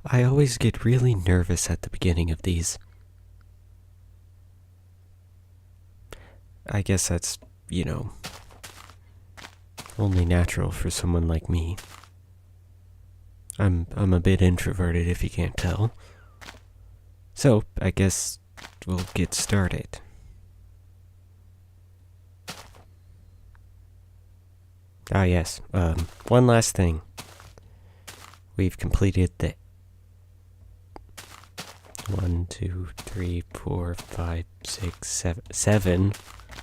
I always get really nervous at the beginning of these. I guess that's, only natural for someone like me. I'm a bit introverted if you can't tell. So, I guess we'll get started. Ah yes, one last thing. We've completed the 1, 2, 3, 4, 5, 6, 7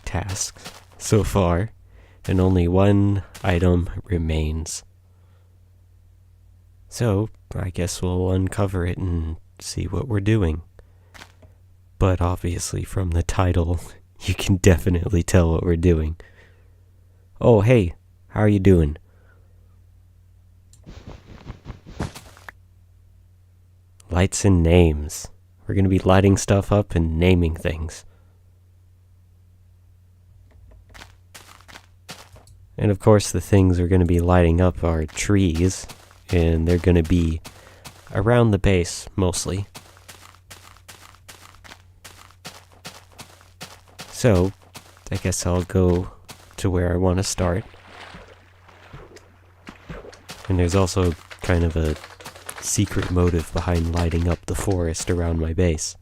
tasks so far, and only one item remains. So, I guess we'll uncover it and see what we're doing. But obviously from the title, you can definitely tell what we're doing. Oh, hey, how are you doing? Lights and names. We're going to be lighting stuff up and naming things. And of course the things we're going to be lighting up are trees, and they're going to be around the base mostly. So, I guess I'll go to where I want to start. And there's also kind of a secret motive behind lighting up the forest around my base.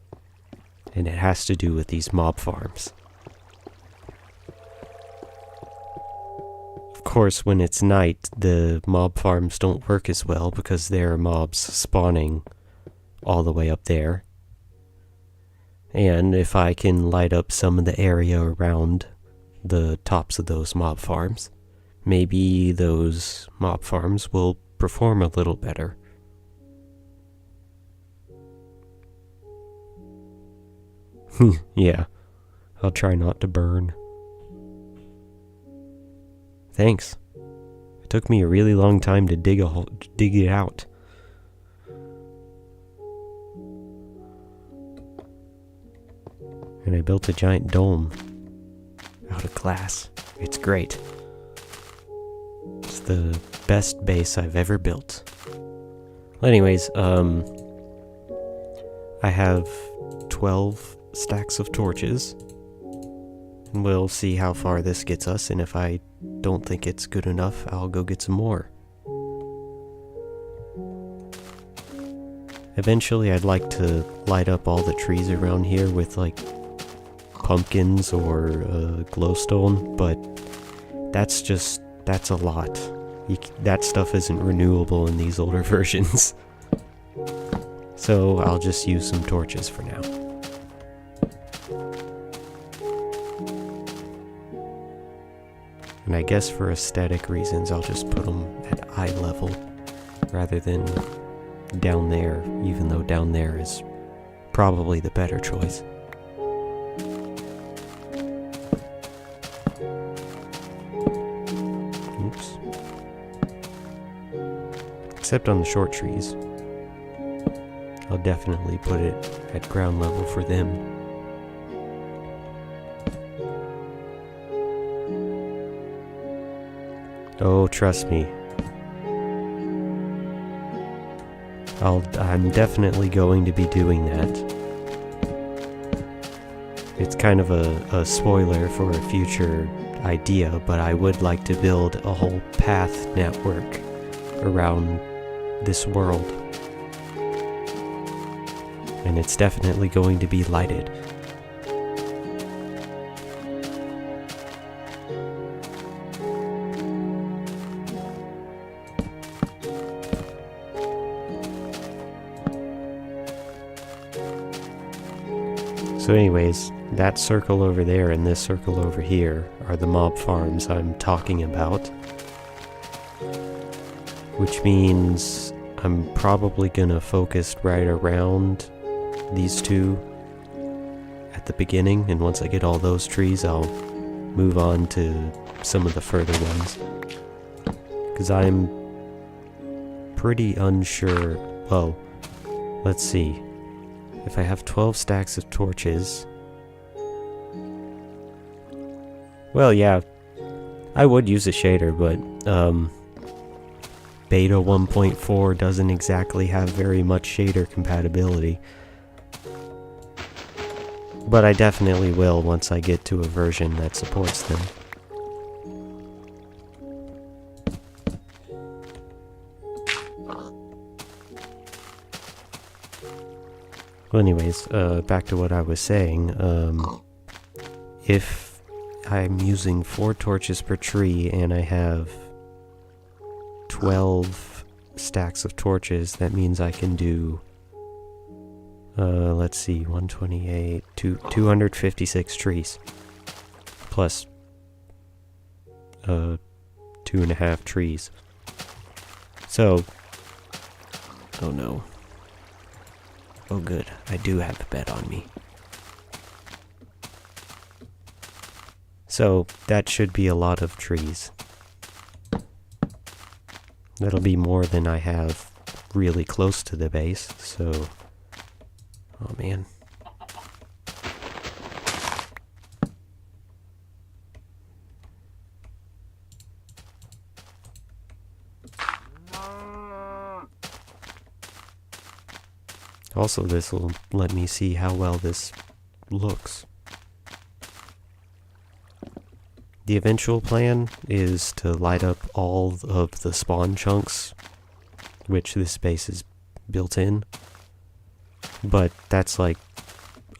And it has to do with these mob farms. Of course, when it's night, the mob farms don't work as well because there are mobs spawning all the way up there. And if I can light up some of the area around the tops of those mob farms, maybe those mob farms will perform a little better. Yeah, I'll try not to burn. Thanks. It took me a really long time to dig it out. And I built a giant dome out of glass. It's great. It's the best base I've ever built. Well, anyways, I have 12 stacks of torches. And we'll see how far this gets us, and if I don't think it's good enough, I'll go get some more. Eventually, I'd like to light up all the trees around here with, like, pumpkins or glowstone, but that's a lot. That stuff isn't renewable in these older versions. So I'll just use some torches for now. And I guess for aesthetic reasons, I'll just put them at eye level rather than down there, even though down there is probably the better choice. Oops. Except on the short trees. I'll definitely put it at ground level for them. Oh, trust me. I'm definitely going to be doing that. It's kind of a spoiler for a future idea, but I would like to build a whole path network around this world. And it's definitely going to be lighted. So anyways, that circle over there and this circle over here are the mob farms I'm talking about. Which means I'm probably gonna focus right around these two at the beginning, and once I get all those trees, I'll move on to some of the further ones. Because I'm pretty unsure. Well, let's see. If I have 12 stacks of torches... Well, yeah, I would use a shader, but, beta 1.4 doesn't exactly have very much shader compatibility. But I definitely will once I get to a version that supports them. Well, anyways, back to what I was saying. If I'm using 4 torches per tree and I have 12 stacks of torches, that means I can do, let's see, 128, 256 trees. Plus, 2.5 trees. So, oh no. Oh good, I do have a bed on me. So, that should be a lot of trees. That'll be more than I have really close to the base, so... Oh man. Also, this will let me see how well this looks. The eventual plan is to light up all of the spawn chunks, which this base is built in. But that's like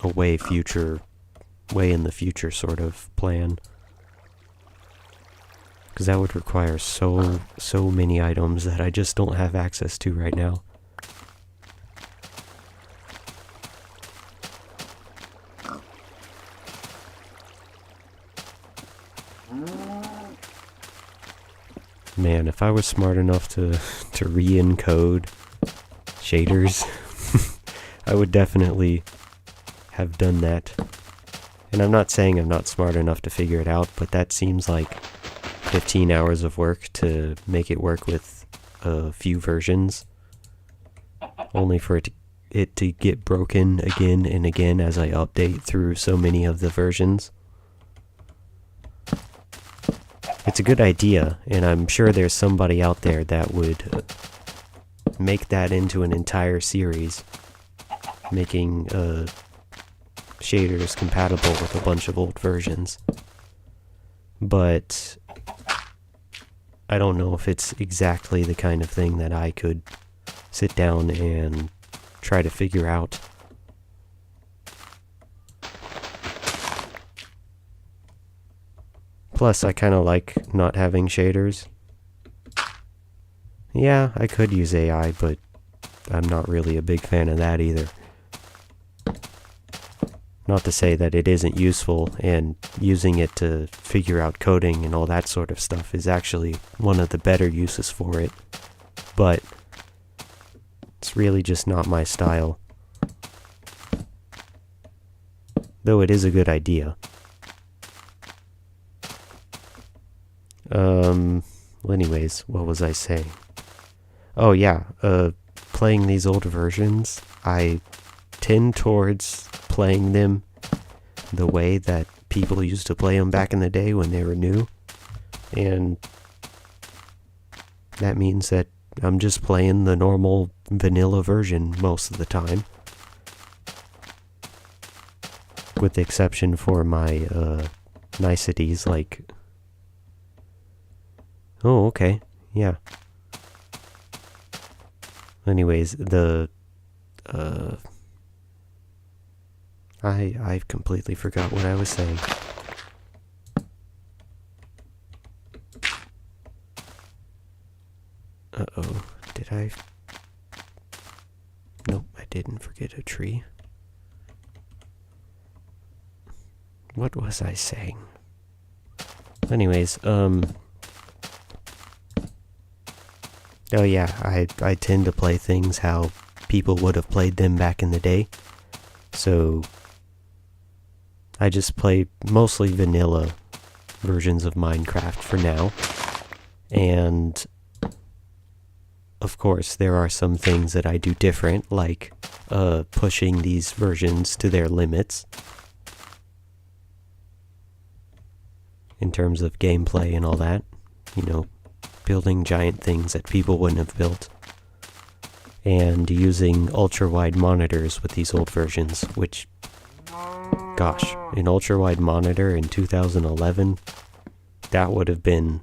a way in the future sort of plan. Because that would require so many items that I just don't have access to right now. Man, if I was smart enough to re-encode shaders, I would definitely have done that. And I'm not saying I'm not smart enough to figure it out, but that seems like 15 hours of work to make it work with a few versions, only for it to get broken again and again as I update through so many of the versions. It's a good idea, and I'm sure there's somebody out there that would make that into an entire series, making shaders compatible with a bunch of old versions. But I don't know if it's exactly the kind of thing that I could sit down and try to figure out. Plus, I kind of like not having shaders. Yeah, I could use AI, but I'm not really a big fan of that either. Not to say that it isn't useful, and using it to figure out coding and all that sort of stuff is actually one of the better uses for it. But it's really just not my style. Though it is a good idea. Well, anyways, what was I saying? Oh yeah, playing these old versions, I tend towards playing them the way that people used to play them back in the day when they were new. And that means that I'm just playing the normal vanilla version most of the time. With the exception for my, niceties like... Oh, okay. Yeah. Anyways, I completely forgot what I was saying. Uh-oh. Did I? Nope, I didn't forget a tree. What was I saying? Anyways, oh yeah, I tend to play things how people would have played them back in the day. So I just play mostly vanilla versions of Minecraft for now. And of course, there are some things that I do different, like pushing these versions to their limits in terms of gameplay and all that. You know, building giant things that people wouldn't have built. And using ultra-wide monitors with these old versions, which, gosh, an ultra-wide monitor in 2011, that would have been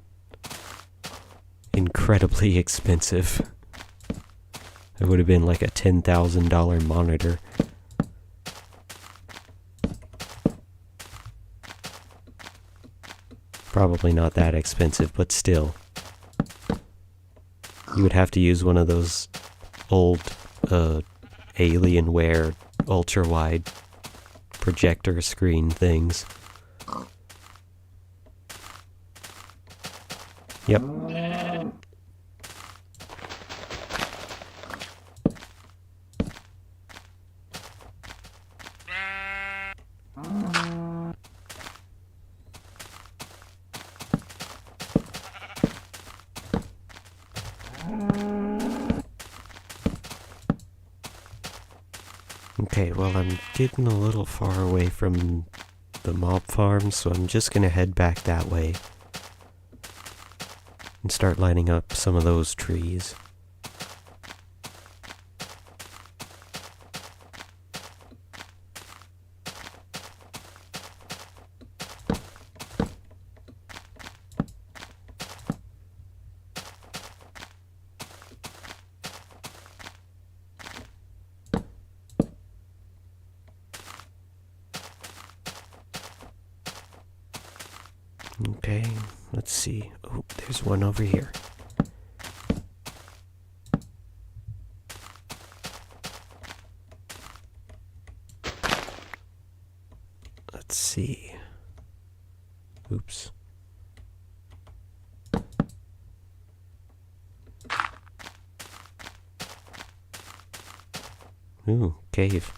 incredibly expensive. It would have been like a $10,000 monitor. Probably not that expensive, but still. You would have to use one of those old Alienware ultra-wide projector screen things. Yep. Okay, well, I'm getting a little far away from the mob farm, so I'm just gonna head back that way and start lighting up some of those trees. Okay, let's see. Oh, there's one over here. Let's see. Oops. Ooh, cave.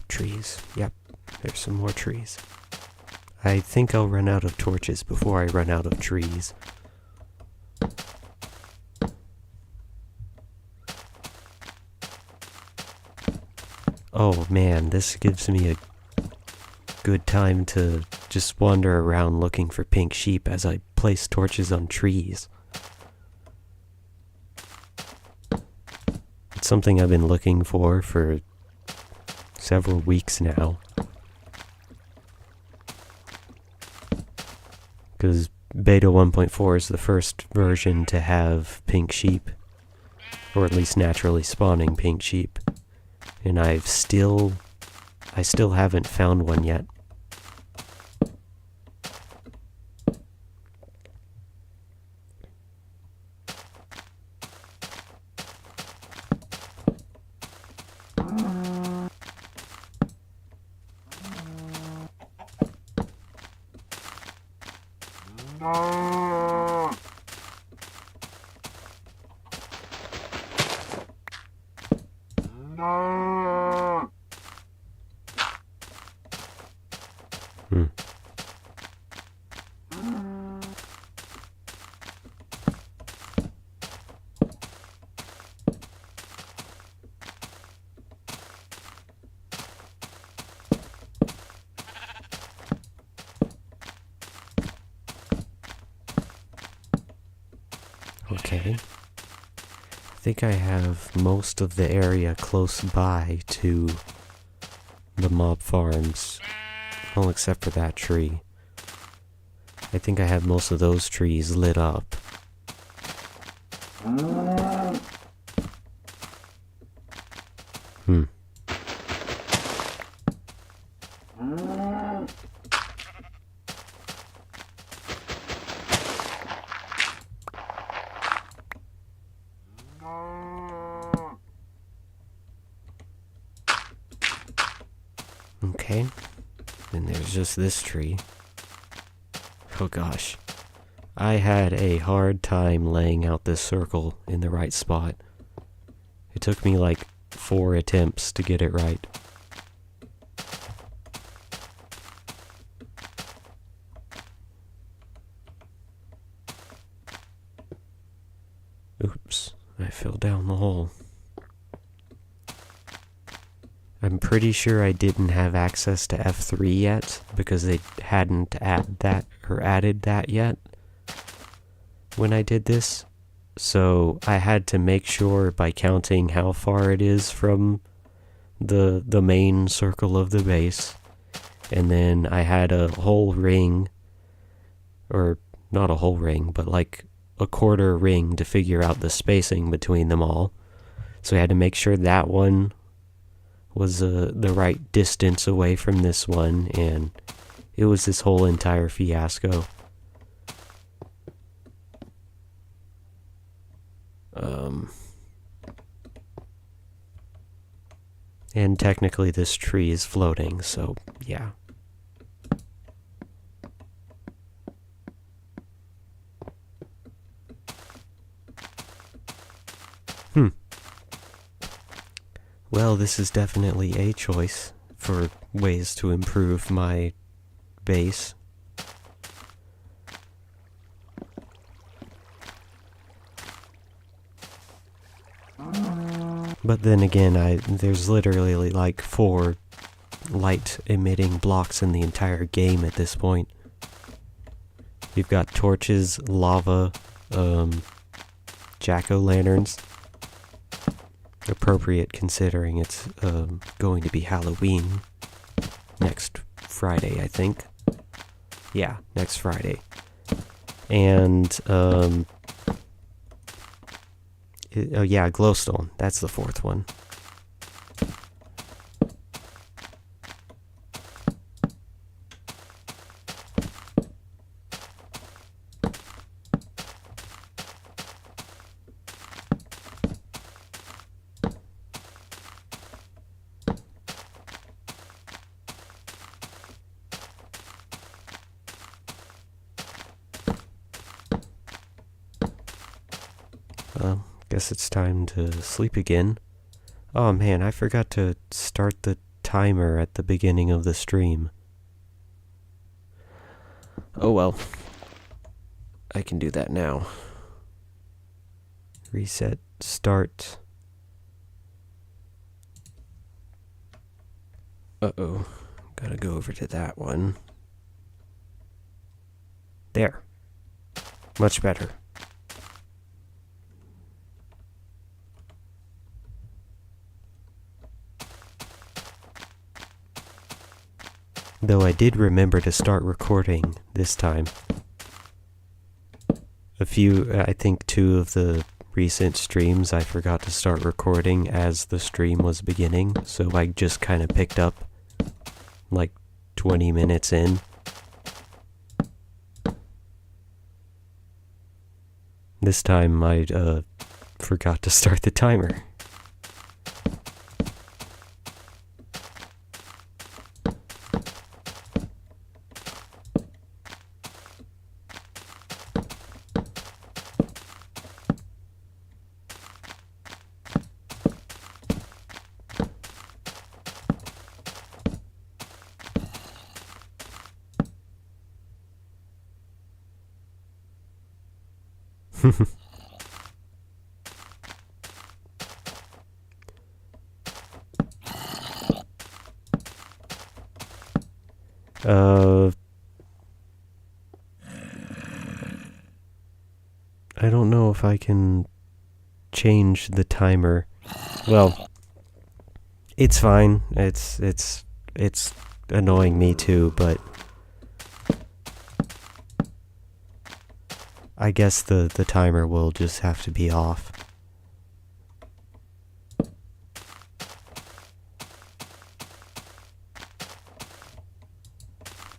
Trees. Yep, there's some more trees. I think I'll run out of torches before I run out of trees. Oh man, this gives me a good time to just wander around looking for pink sheep as I place torches on trees. It's something I've been looking for several weeks now. Because Beta 1.4 is the first version to have pink sheep, or at least naturally spawning pink sheep. And I still haven't found one yet. Okay. I think I have most of the area close by to the mob farms. Well, except for that tree. I think I have most of those trees lit up. Okay, and there's just this tree. Oh gosh. I had a hard time laying out this circle in the right spot. It took me like 4 attempts to get it right. I fell down the hole. I'm pretty sure I didn't have access to F3 yet, because they hadn't added that yet when I did this. So I had to make sure by counting how far it is from the main circle of the base. And then I had a whole ring, or not a whole ring, but like a quarter ring to figure out the spacing between them all. So I had to make sure that one was the right distance away from this one, and it was this whole entire fiasco. And technically this tree is floating, so yeah. Well, this is definitely a choice for ways to improve my base. But then again, there's literally like 4 light-emitting blocks in the entire game at this point. You've got torches, lava, jack-o'-lanterns. Appropriate considering it's going to be Halloween next Friday, I think. Yeah, next Friday. And, oh yeah, glowstone. That's the 4th one. Guess it's time to sleep again. Oh man, I forgot to start the timer at the beginning of the stream. Oh well. I can do that now. Reset, start. Uh-oh. Gotta go over to that one. There. Much better. Though I did remember to start recording this time. I think 2 of the recent streams I forgot to start recording as the stream was beginning, so I just kind of picked up like 20 minutes in. This time I forgot to start the timer. I don't know if I can change the timer. Well, it's fine. It's annoying me too, but I guess the timer will just have to be off.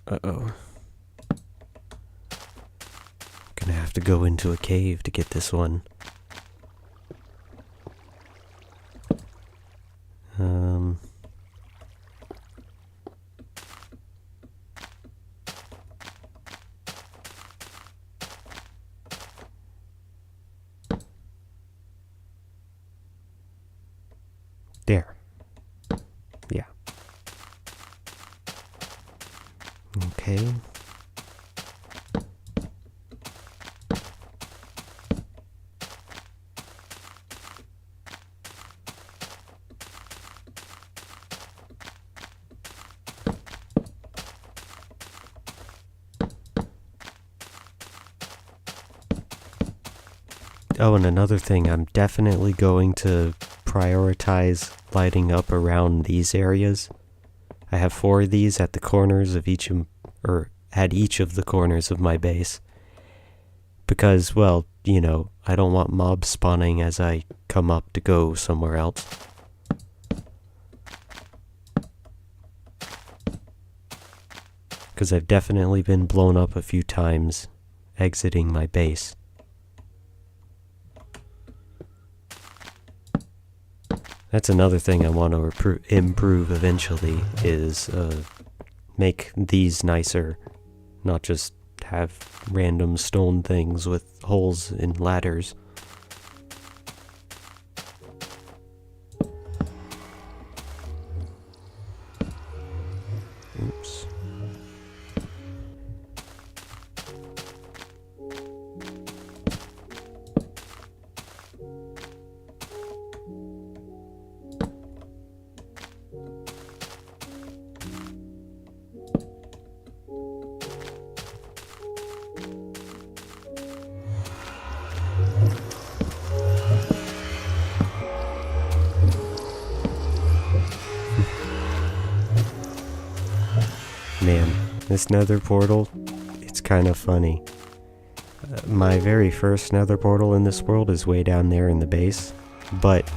Uh-oh. Gonna have to go into a cave to get this one. There. Yeah. Okay. Oh, and another thing, I'm definitely going to prioritize lighting up around these areas. I have 4 of these at the corners of or at each of the corners of my base. Because, well, you know, I don't want mobs spawning as I come up to go somewhere else. Because I've definitely been blown up a few times exiting my base. That's another thing I want to improve eventually, is make these nicer, not just have random stone things with holes in ladders. Oops. Man, this nether portal, it's kind of funny. My very first nether portal in this world is way down there in the base, but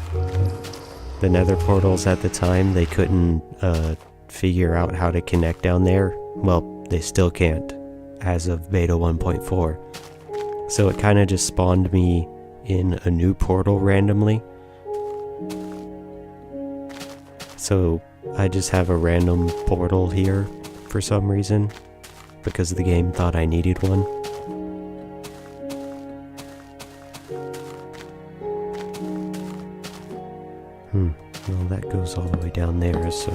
the nether portals at the time, they couldn't figure out how to connect down there. Well, they still can't, as of beta 1.4. So it kind of just spawned me in a new portal randomly. So I just have a random portal here for some reason, because the game thought I needed one. Well, that goes all the way down there, so...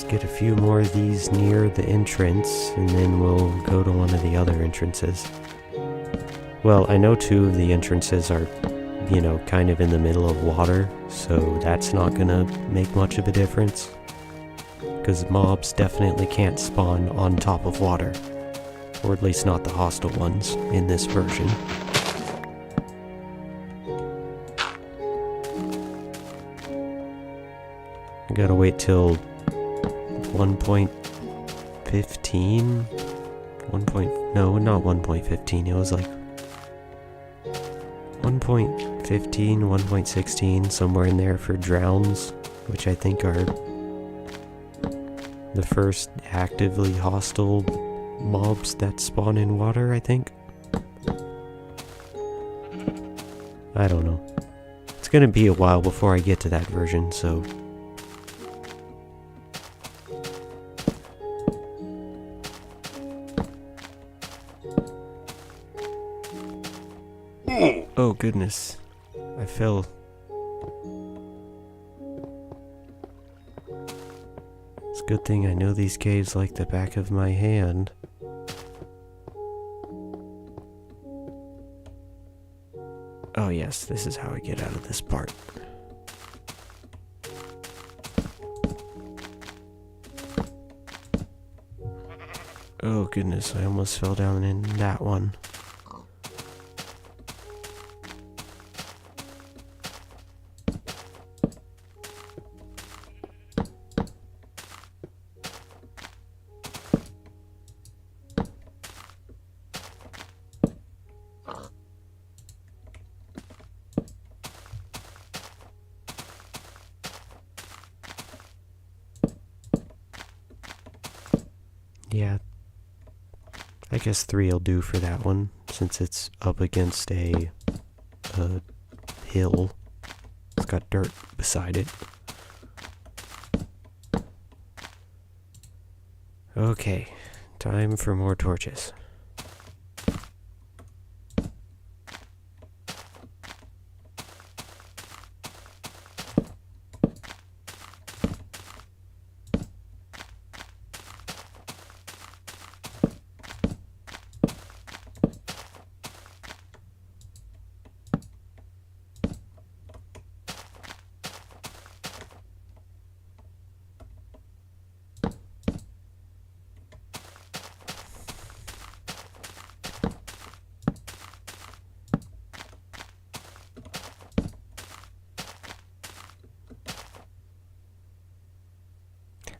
Get a few more of these near the entrance, and then we'll go to one of the other entrances. Well, I know 2 of the entrances are, you know, kind of in the middle of water, so that's not gonna make much of a difference. Because mobs definitely can't spawn on top of water. Or at least not the hostile ones in this version. I gotta wait till 1.15? No, not 1.15, it was like 1.15, 1.16, somewhere in there for drowns, which I think are the first actively hostile mobs that spawn in water, I think. I don't know. It's gonna be a while before I get to that version, so... Oh goodness, I fell. It's a good thing I know these caves like the back of my hand. Oh yes, this is how I get out of this part. Oh goodness, I almost fell down in that one. Yeah, I guess 3 will do for that one, since it's up against a hill. It's got dirt beside it. Okay, time for more torches.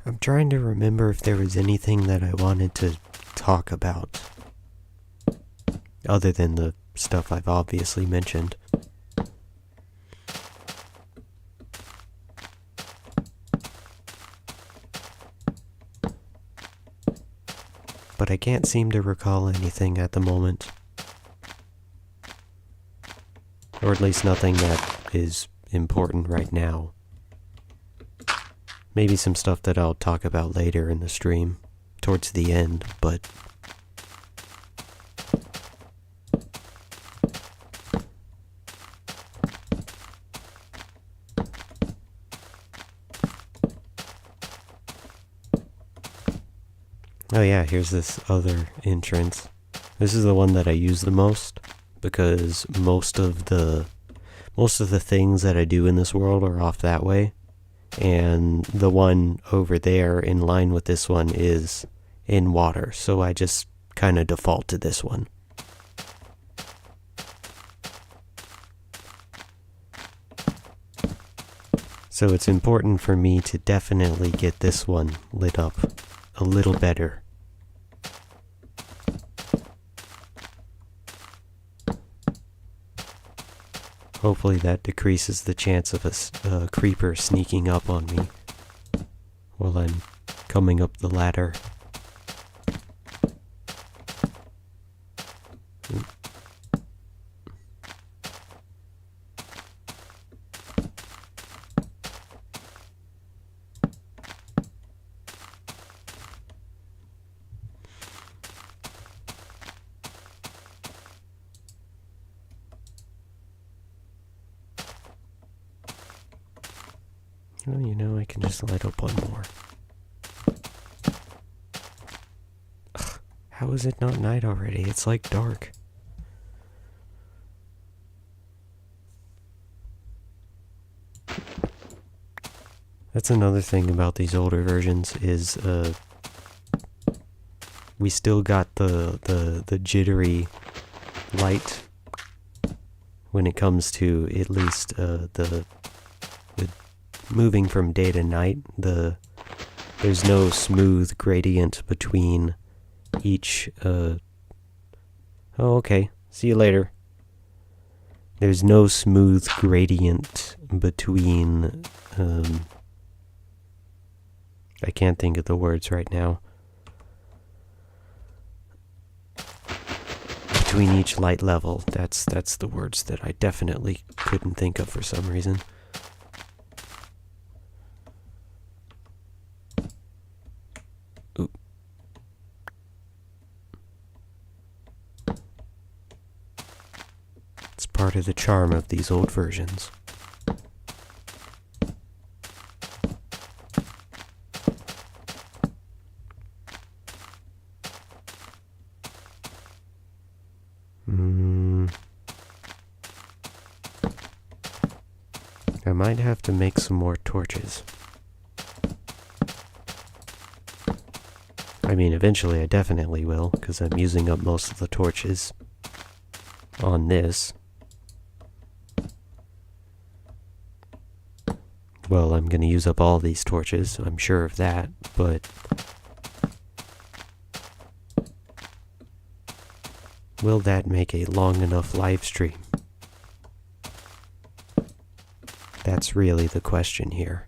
I'm trying to remember if there was anything that I wanted to talk about, other than the stuff I've obviously mentioned. But I can't seem to recall anything at the moment. Or at least nothing that is important right now. Maybe some stuff that I'll talk about later in the stream, towards the end, but... Oh yeah, here's this other entrance. This is the one that I use the most, because most of the things that I do in this world are off that way. And the one over there in line with this one is in water, so I just kind of default to this one. So it's important for me to definitely get this one lit up a little better. Hopefully that decreases the chance of a creeper sneaking up on me while I'm coming up the ladder. Well, you know, I can just light up one more. Ugh, how is it not night already? It's like dark. That's another thing about these older versions is we still got the jittery light when it comes to at least the moving from day to night. There's no smooth gradient between each oh, okay, see you later. There's no smooth gradient between I can't think of the words right now. Between each light level, that's the words that I definitely couldn't think of for some reason. It's part of the charm of these old versions. I might have to make some more torches. I mean, eventually I definitely will, because I'm using up most of the torches on this. Well, I'm going to use up all these torches, I'm sure of that, but... will that make a long enough live stream? That's really the question here.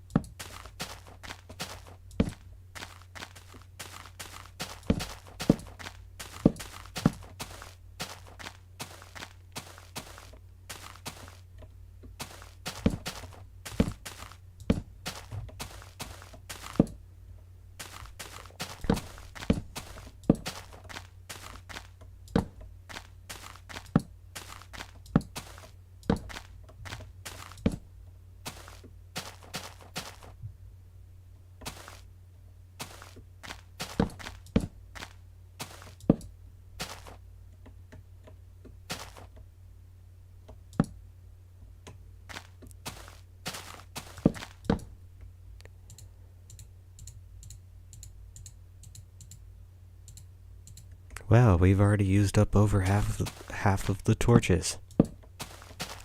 Well, we've already used up over half of the torches.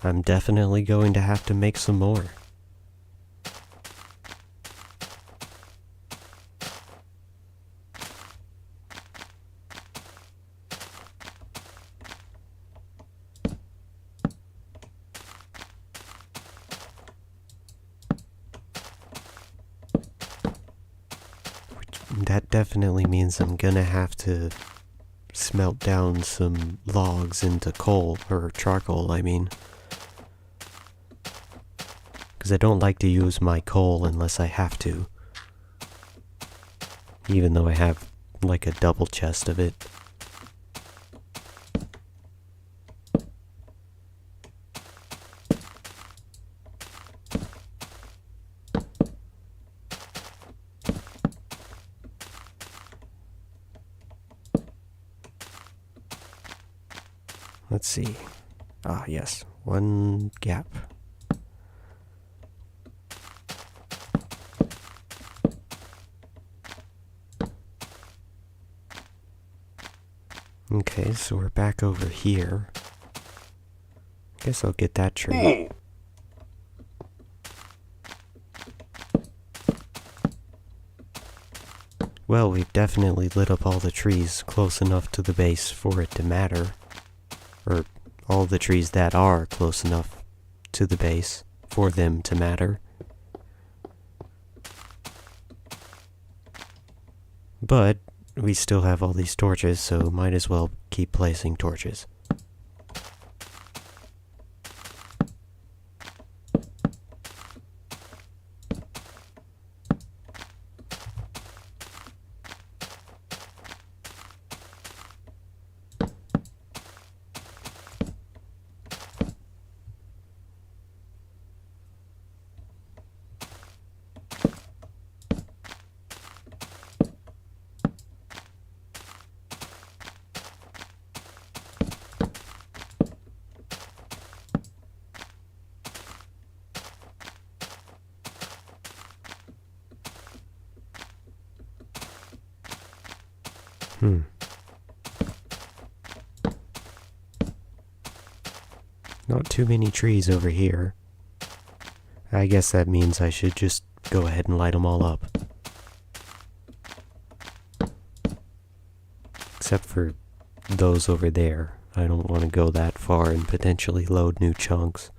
I'm definitely going to have to make some more. That definitely means I'm gonna have to smelt down some logs into coal, or charcoal, I mean. Because I don't like to use my coal unless I have to. Even though I have like a double chest of it. Let's see. Ah, yes. One gap. Okay, so we're back over here. Guess I'll get that tree. Well, we've definitely lit up all the trees close enough to the base for it to matter. Or all the trees that are close enough to the base for them to matter. But we still have all these torches, so might as well keep placing torches. Not too many trees over here. I guess that means I should just go ahead and light them all up. Except for those over there. I don't want to go that far and potentially load new chunks.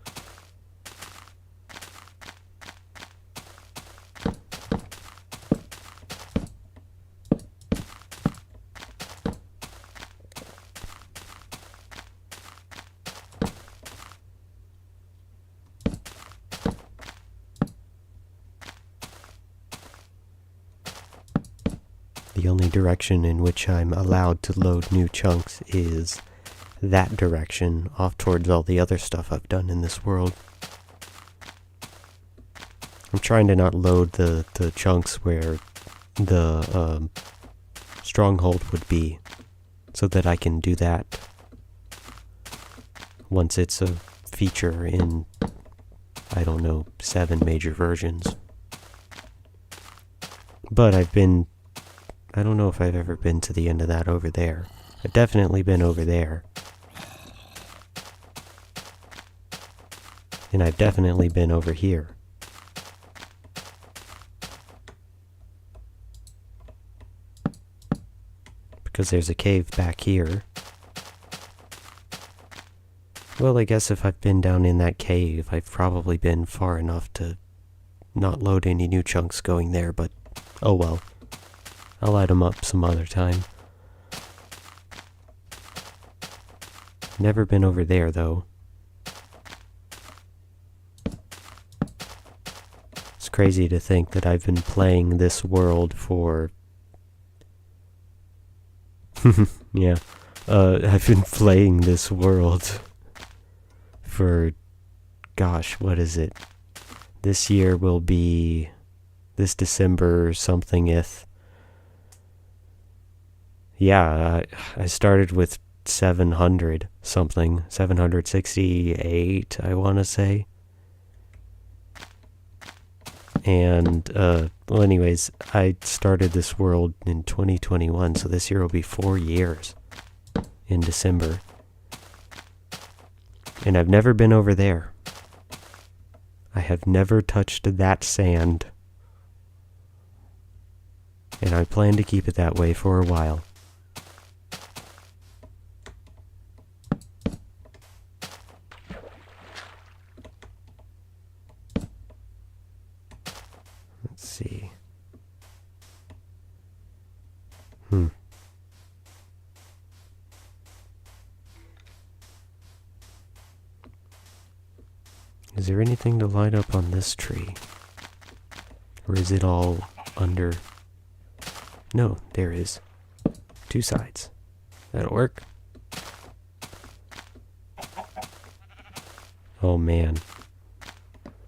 The only direction in which I'm allowed to load new chunks is that direction, off towards all the other stuff I've done in this world. I'm trying to not load the chunks where the stronghold would be, so that I can do that once it's a feature in, I don't know, 7 major versions. But I don't know if I've ever been to the end of that over there. I've definitely been over there. And I've definitely been over here. Because there's a cave back here. Well, I guess if I've been down in that cave, I've probably been far enough to not load any new chunks going there, but oh well. I'll light them up some other time. Never been over there, though. It's crazy to think that I've been playing this world for... yeah. I've been playing this world for... gosh, what is it? This year will be... this December something-ith. Yeah, I started with 700 something, 768, I want to say. And, well anyways, I started this world in 2021, so this year will be 4 years. in December. And I've never been over there. I have never touched that sand. And I plan to keep it that way for a while. Let's see. Is there anything to light up on this tree? Or is it all under? No, there is. 2 sides. That'll work. Oh man.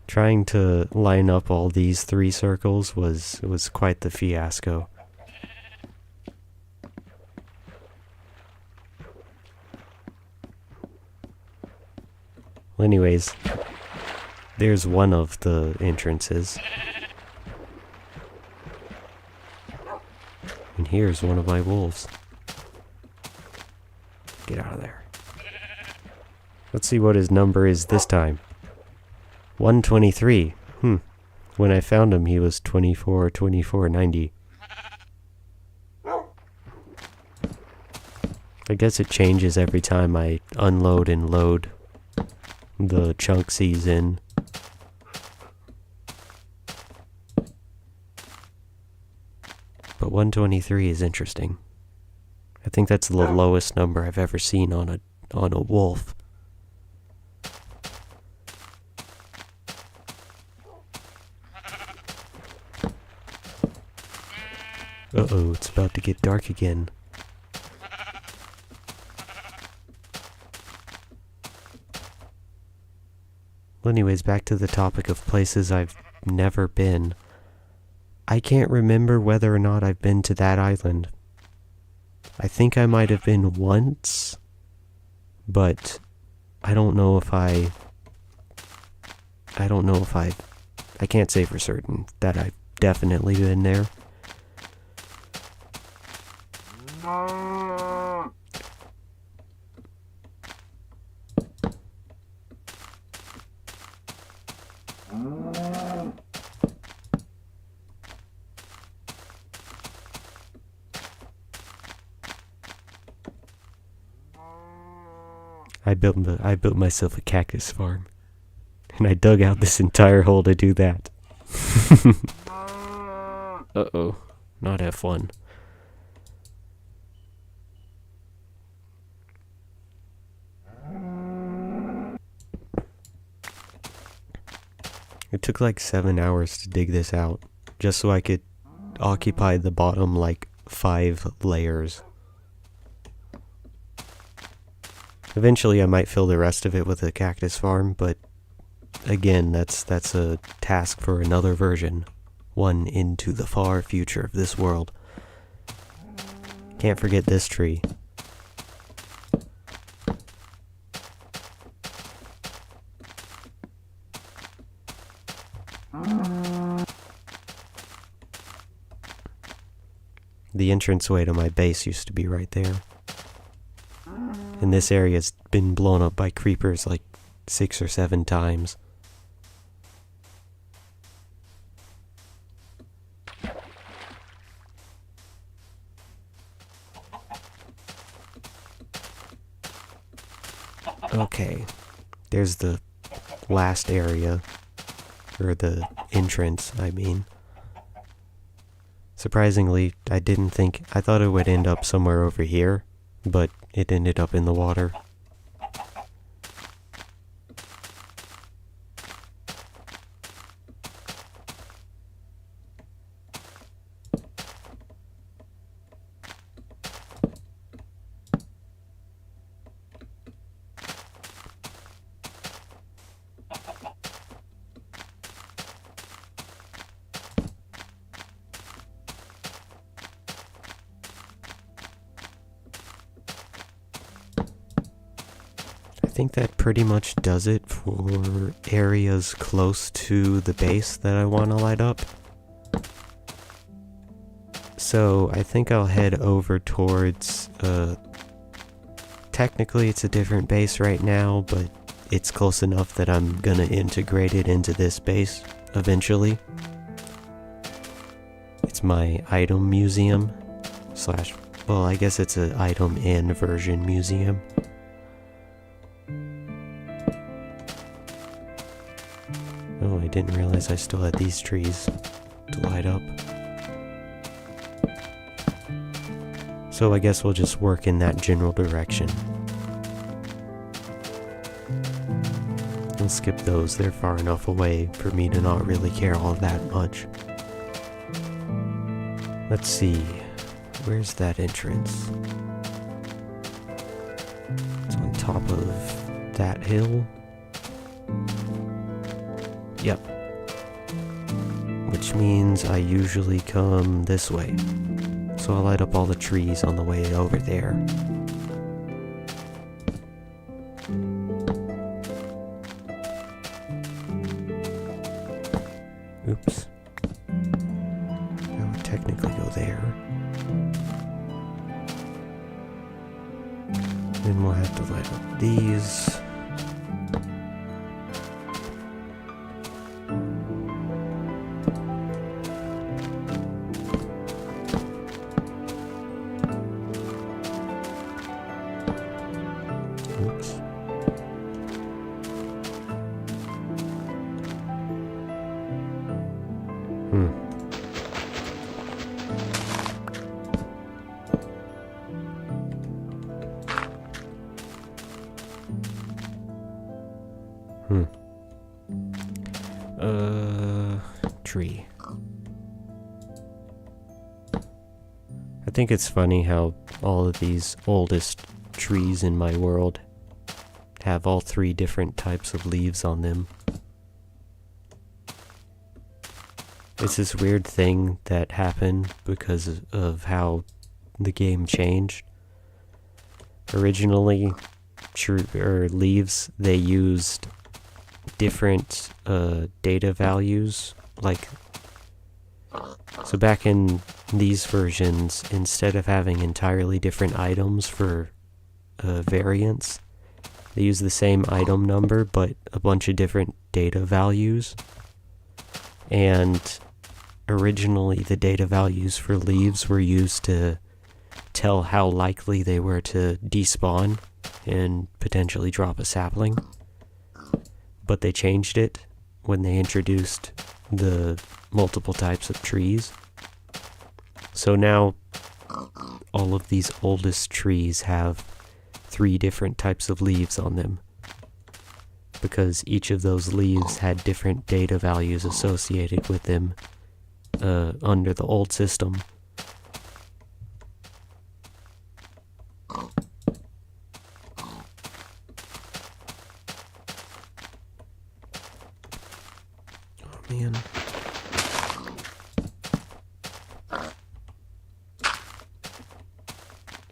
Trying to line up all these 3 circles was quite the fiasco. Well, anyways, there's one of the entrances. And here's one of my wolves. Get out of there. Let's see what his number is this time. 123. When I found him, he was 2490. I guess it changes every time I unload and load the chunksies in. But 123 is interesting. I think that's the lowest number I've ever seen on a wolf. Uh-oh, it's about to get dark again. Well, anyways, back to the topic of places I've never been. I can't remember whether or not I've been to that island. I think I might have been once, but I don't know if I can't say for certain that I've definitely been there. I built myself a cactus farm, and I dug out this entire hole to do that. Uh-oh, not F1. It took like 7 hours to dig this out, just so I could occupy the bottom like 5 layers. Eventually I might fill the rest of it with a cactus farm, but again, that's a task for another version. One into the far future of this world. Can't forget this tree. The entranceway to my base used to be right there. And this area's been blown up by creepers like 6 or 7 times. Okay, there's the last area, or the entrance, I mean. Surprisingly, I thought it would end up somewhere over here, but it ended up in the water. I think that pretty much does it for areas close to the base that I want to light up. So I think I'll head over towards technically it's a different base right now, but it's close enough that I'm gonna integrate it into this base eventually. It's my item museum slash, well, I guess it's an item and version museum. Oh, I didn't realize I still had these trees to light up. So I guess we'll just work in that general direction. I'll skip those, they're far enough away for me to not really care all that much. Let's see, where's that entrance? It's on top of that hill. Yep. Which means I usually come this way. So I'll light up all the trees on the way over there. Oops. I would technically go there. Then we'll have to light up these. Oops. Tree. I think it's funny how all of these oldest trees in my world have all 3 different types of leaves on them. It's this weird thing that happened because of how the game changed. Originally, leaves, they used different data values, like, so back in these versions, instead of having entirely different items for variants, they use the same item number but a bunch of different data values. And originally the data values for leaves were used to tell how likely they were to despawn and potentially drop a sapling. But they changed it when they introduced the multiple types of trees. So now all of these oldest trees have 3 different types of leaves on them, because each of those leaves had different data values associated with them under the old system. Man.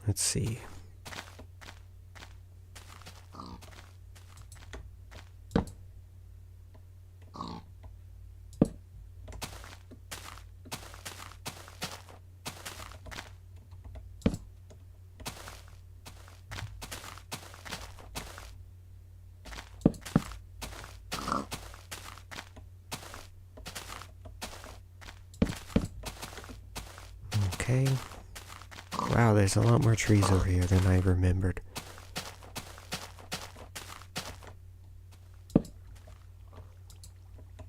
Let's see. Okay. Wow, there's a lot more trees over here than I remembered.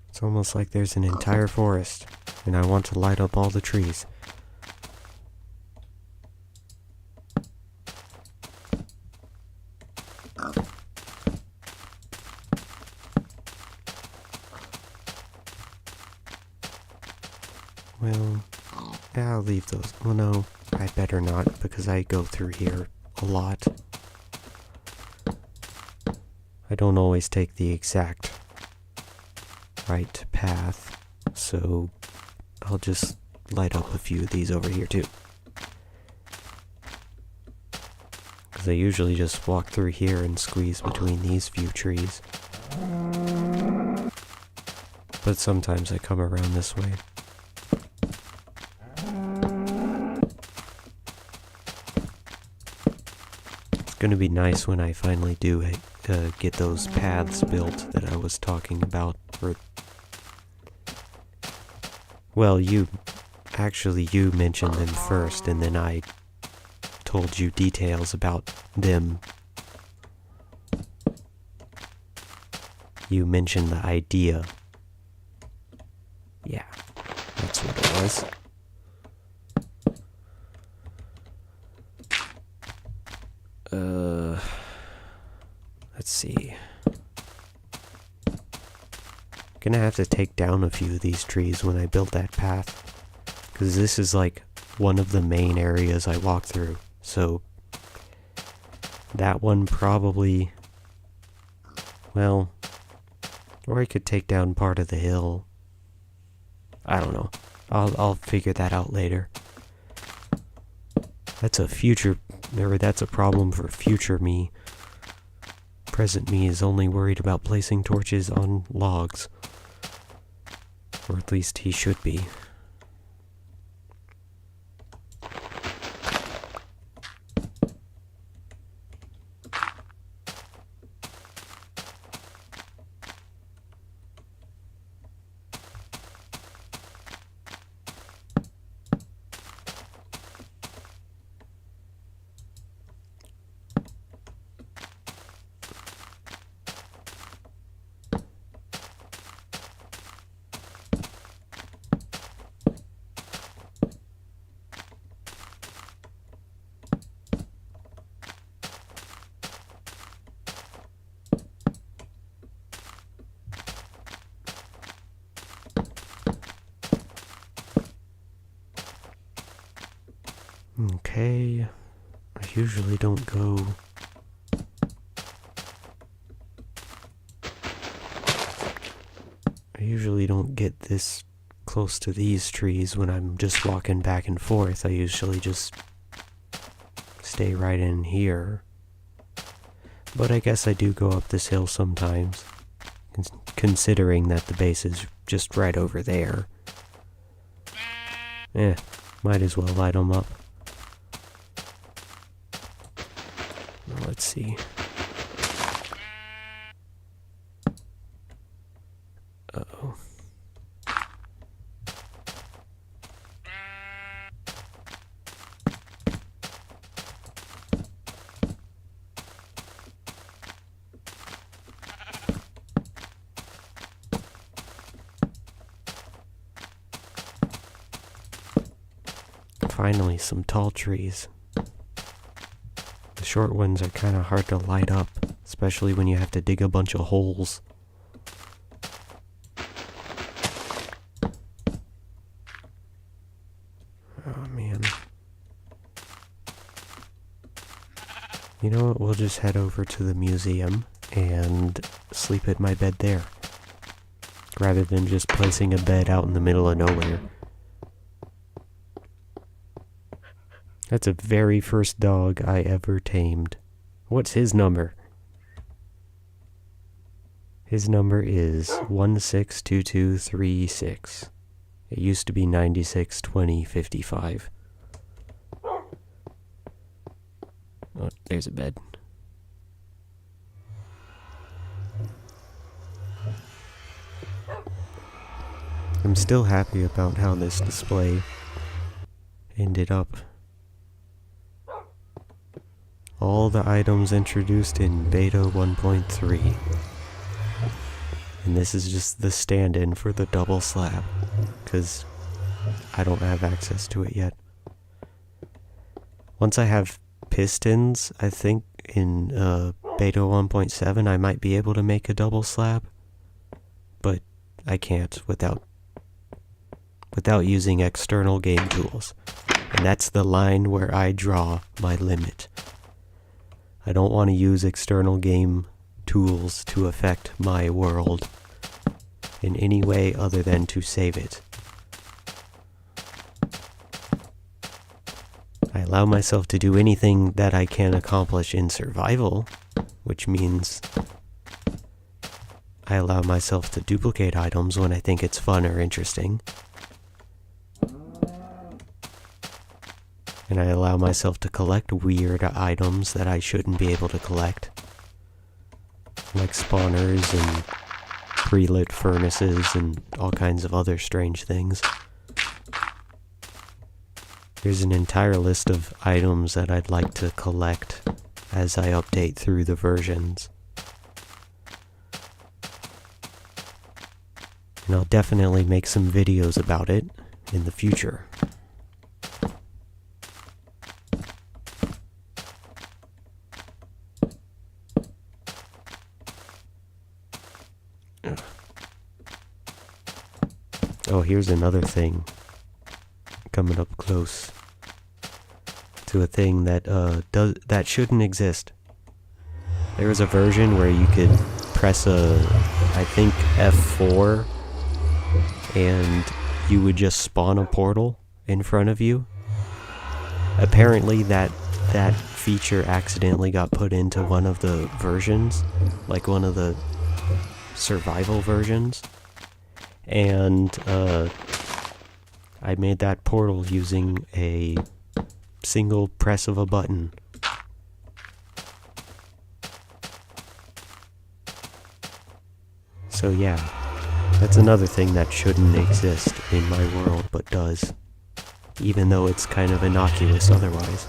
It's almost like there's an entire forest, and I want to light up all the trees. Well, yeah, I'll leave those. Well, no, I better not, because I go through here a lot. I don't always take the exact right path, so I'll just light up a few of these over here too. Because I usually just walk through here and squeeze between these few trees. But sometimes I come around this way. gonna be nice when I finally do get those paths built that I was talking about. Well, you mentioned them first, and then I told you details about them. You mentioned the idea. Yeah, that's what it was. Let's see. Gonna have to take down a few of these trees when I build that path, because this is like one of the main areas I walk through, so that one probably, well, or I could take down part of the hill. I don't know. I'll figure that out later. That's a problem for future me. Present me is only worried about placing torches on logs. Or at least he should be. Okay, I usually don't go... I usually don't get this close to these trees when I'm just walking back and forth. I usually just stay right in here. But I guess I do go up this hill sometimes, considering that the base is just right over there. Might as well light them up. Let's see. Uh-oh. Finally, some tall trees. The short ones are kind of hard to light up, especially when you have to dig a bunch of holes. Oh man. You know what, we'll just head over to the museum and sleep at my bed there, rather than just placing a bed out in the middle of nowhere. That's the very first dog I ever tamed. What's his number? His number is 162236. It used to be 962055. Oh, there's a bed. I'm still happy about how this display ended up. All the items introduced in Beta 1.3. And this is just the stand-in for the double slab, because I don't have access to it yet. Once I have pistons, I think in Beta 1.7 I might be able to make a double slab, but I can't without using external game tools. And that's the line where I draw my limit. I don't want to use external game tools to affect my world in any way other than to save it. I allow myself to do anything that I can accomplish in survival, which means I allow myself to duplicate items when I think it's fun or interesting. And I allow myself to collect weird items that I shouldn't be able to collect. Like spawners and pre-lit furnaces and all kinds of other strange things. There's an entire list of items that I'd like to collect as I update through the versions. And I'll definitely make some videos about it in the future. Oh, here's another thing coming up close to a thing that that shouldn't exist. There was a version where you could press I think F4 and you would just spawn a portal in front of you. Apparently that feature accidentally got put into one of the versions, like one of the survival versions. And I made that portal using a single press of a button. So yeah, that's another thing that shouldn't exist in my world, but does. Even though it's kind of innocuous otherwise.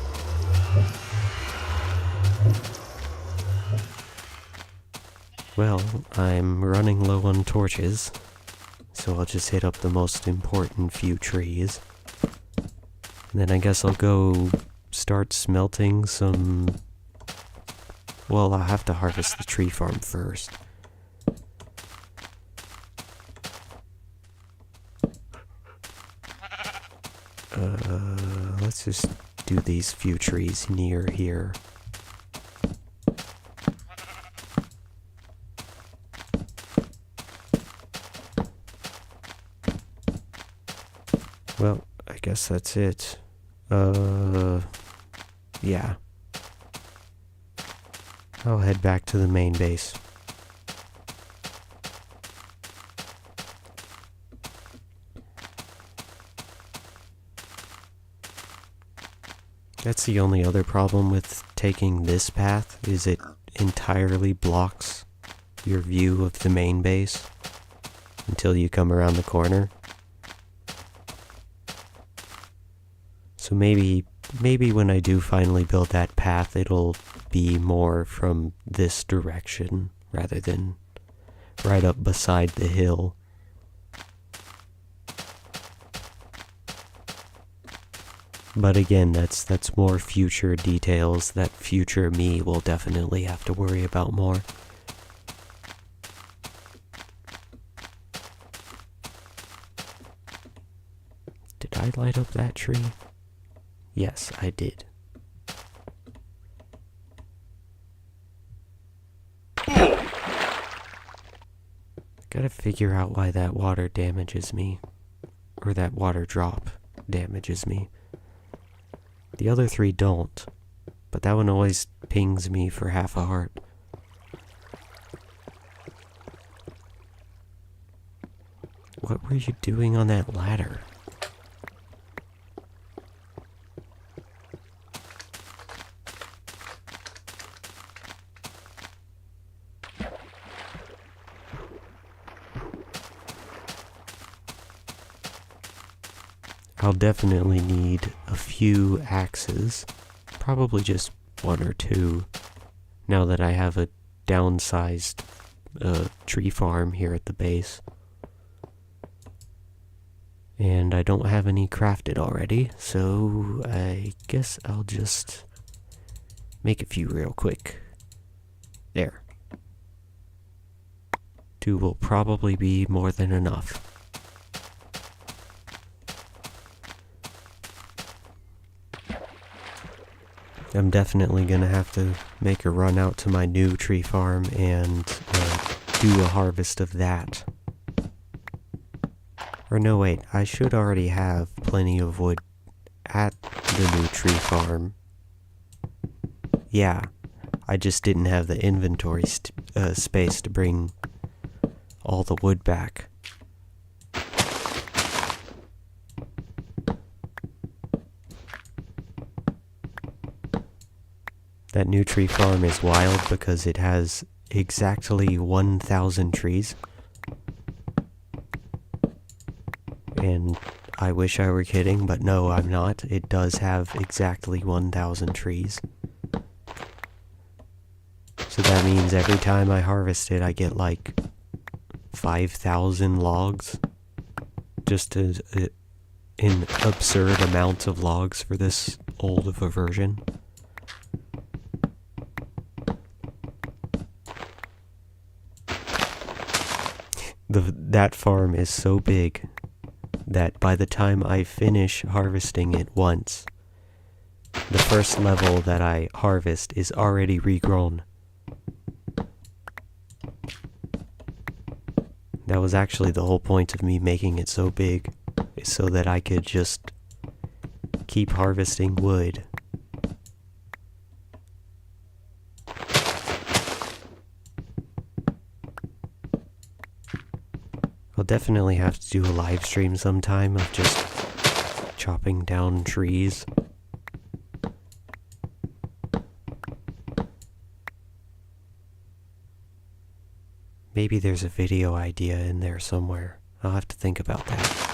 Well, I'm running low on torches, so I'll just hit up the most important few trees. And then I guess I'll go start smelting some... Well, I'll have to harvest the tree farm first. Let's just do these few trees near here. Well, I guess that's it. Yeah. I'll head back to the main base. That's the only other problem with taking this path, is it entirely blocks your view of the main base until you come around the corner. So maybe when I do finally build that path, it'll be more from this direction rather than right up beside the hill. But again, that's more future details that future me will definitely have to worry about more. Did I light up that tree? Yes, I did. Gotta figure out why that water damages me. Or that water drop damages me. The other three don't, but that one always pings me for half a heart. What were you doing on that ladder? I'll definitely need a few axes, probably just one or two, now that I have a downsized tree farm here at the base. And I don't have any crafted already, so I guess I'll just make a few real quick. There. 2 will probably be more than enough. I'm definitely gonna have to make a run out to my new tree farm and do a harvest of that. Or no, wait, I should already have plenty of wood at the new tree farm. Yeah, I just didn't have the inventory space to bring all the wood back. That new tree farm is wild because it has exactly 1,000 trees. And I wish I were kidding, but no, I'm not. It does have exactly 1,000 trees. So that means every time I harvest it, I get like 5,000 logs. Just an absurd amount of logs for this old of a version. That farm is so big that by the time I finish harvesting it once, the first level that I harvest is already regrown. That was actually the whole point of me making it so big, is so that I could just keep harvesting wood. I'll definitely have to do a live stream sometime of just chopping down trees. Maybe there's a video idea in there somewhere. I'll have to think about that.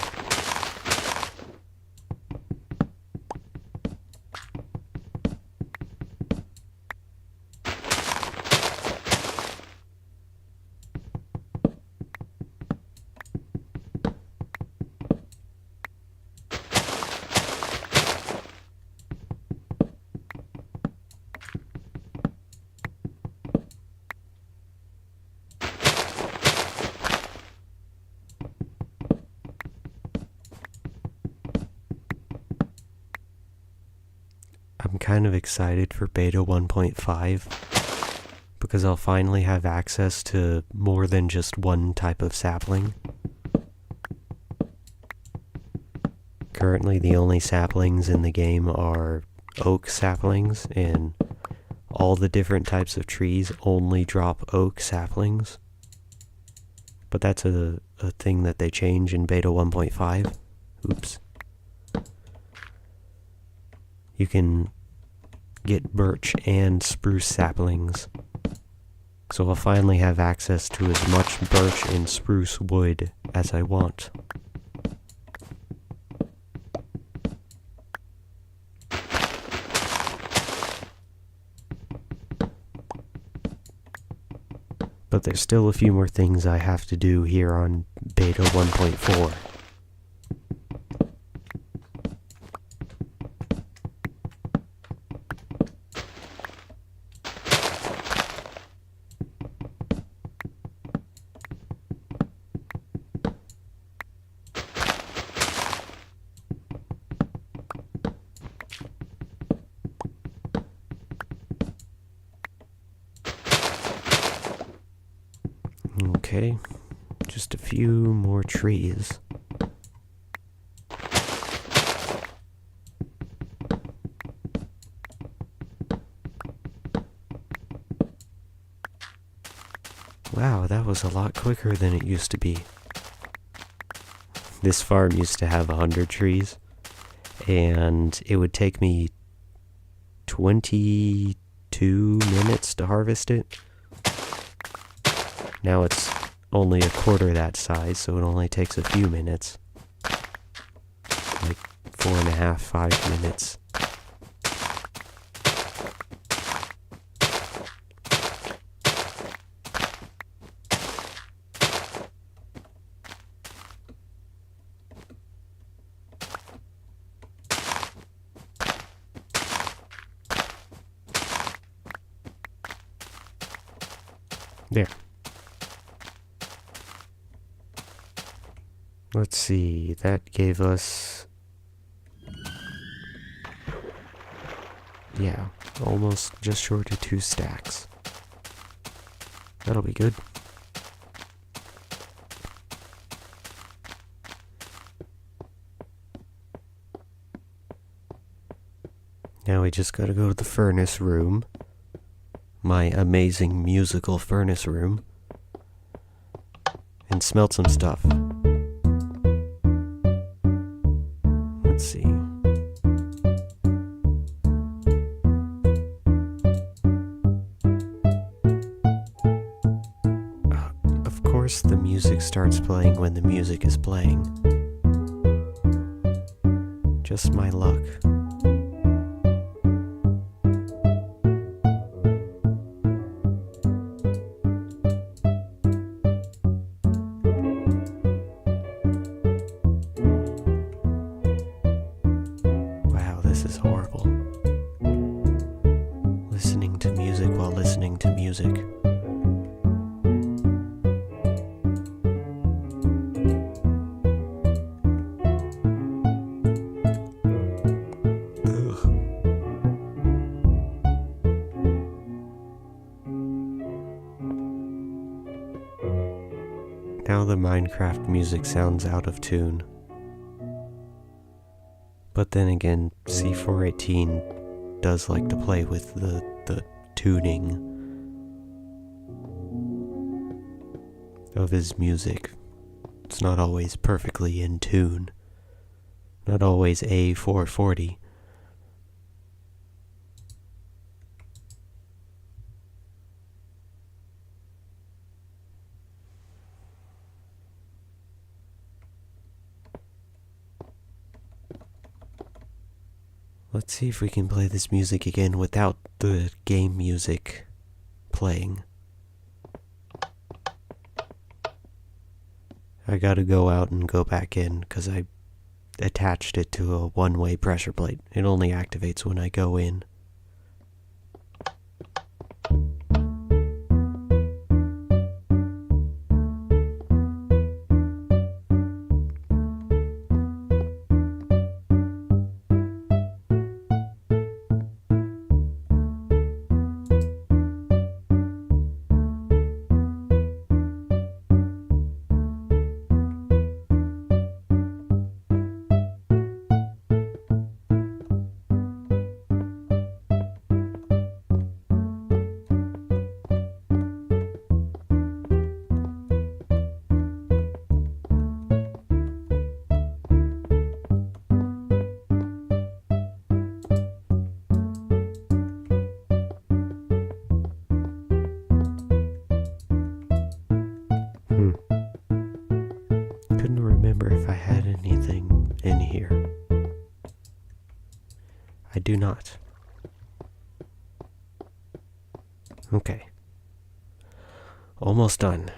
I'm kind of excited for beta 1.5 because I'll finally have access to more than just one type of sapling. Currently the only saplings in the game are oak saplings, and all the different types of trees only drop oak saplings. But that's a thing that they change in beta 1.5. Oops. You can get birch and spruce saplings. So I'll finally have access to as much birch and spruce wood as I want. But there's still a few more things I have to do here on beta 1.4. Okay, just a few more trees. Wow, that was a lot quicker than it used to be. This farm used to have 100 trees, and it would take me 22 minutes to harvest it. Now it's only a quarter that size, so it only takes a few minutes. Like 4.5, 5 minutes. There. Let's see, that gave us... yeah, almost just short of 2 stacks. That'll be good. Now we just gotta go to the furnace room. My amazing musical furnace room. And smelt some stuff. Let's see. when the music is playing. Just my luck. Wow, this is horrible. Listening to music while listening to music. Now the Minecraft music sounds out of tune. But then again, C418 does like to play with the tuning of his music. It's not always perfectly in tune. Not always A440. Let's see if we can play this music again without the game music playing. I gotta go out and go back in because I attached it to a one-way pressure plate. It only activates when I go in. Couldn't remember if I had anything in here. I do not. Okay. Almost done.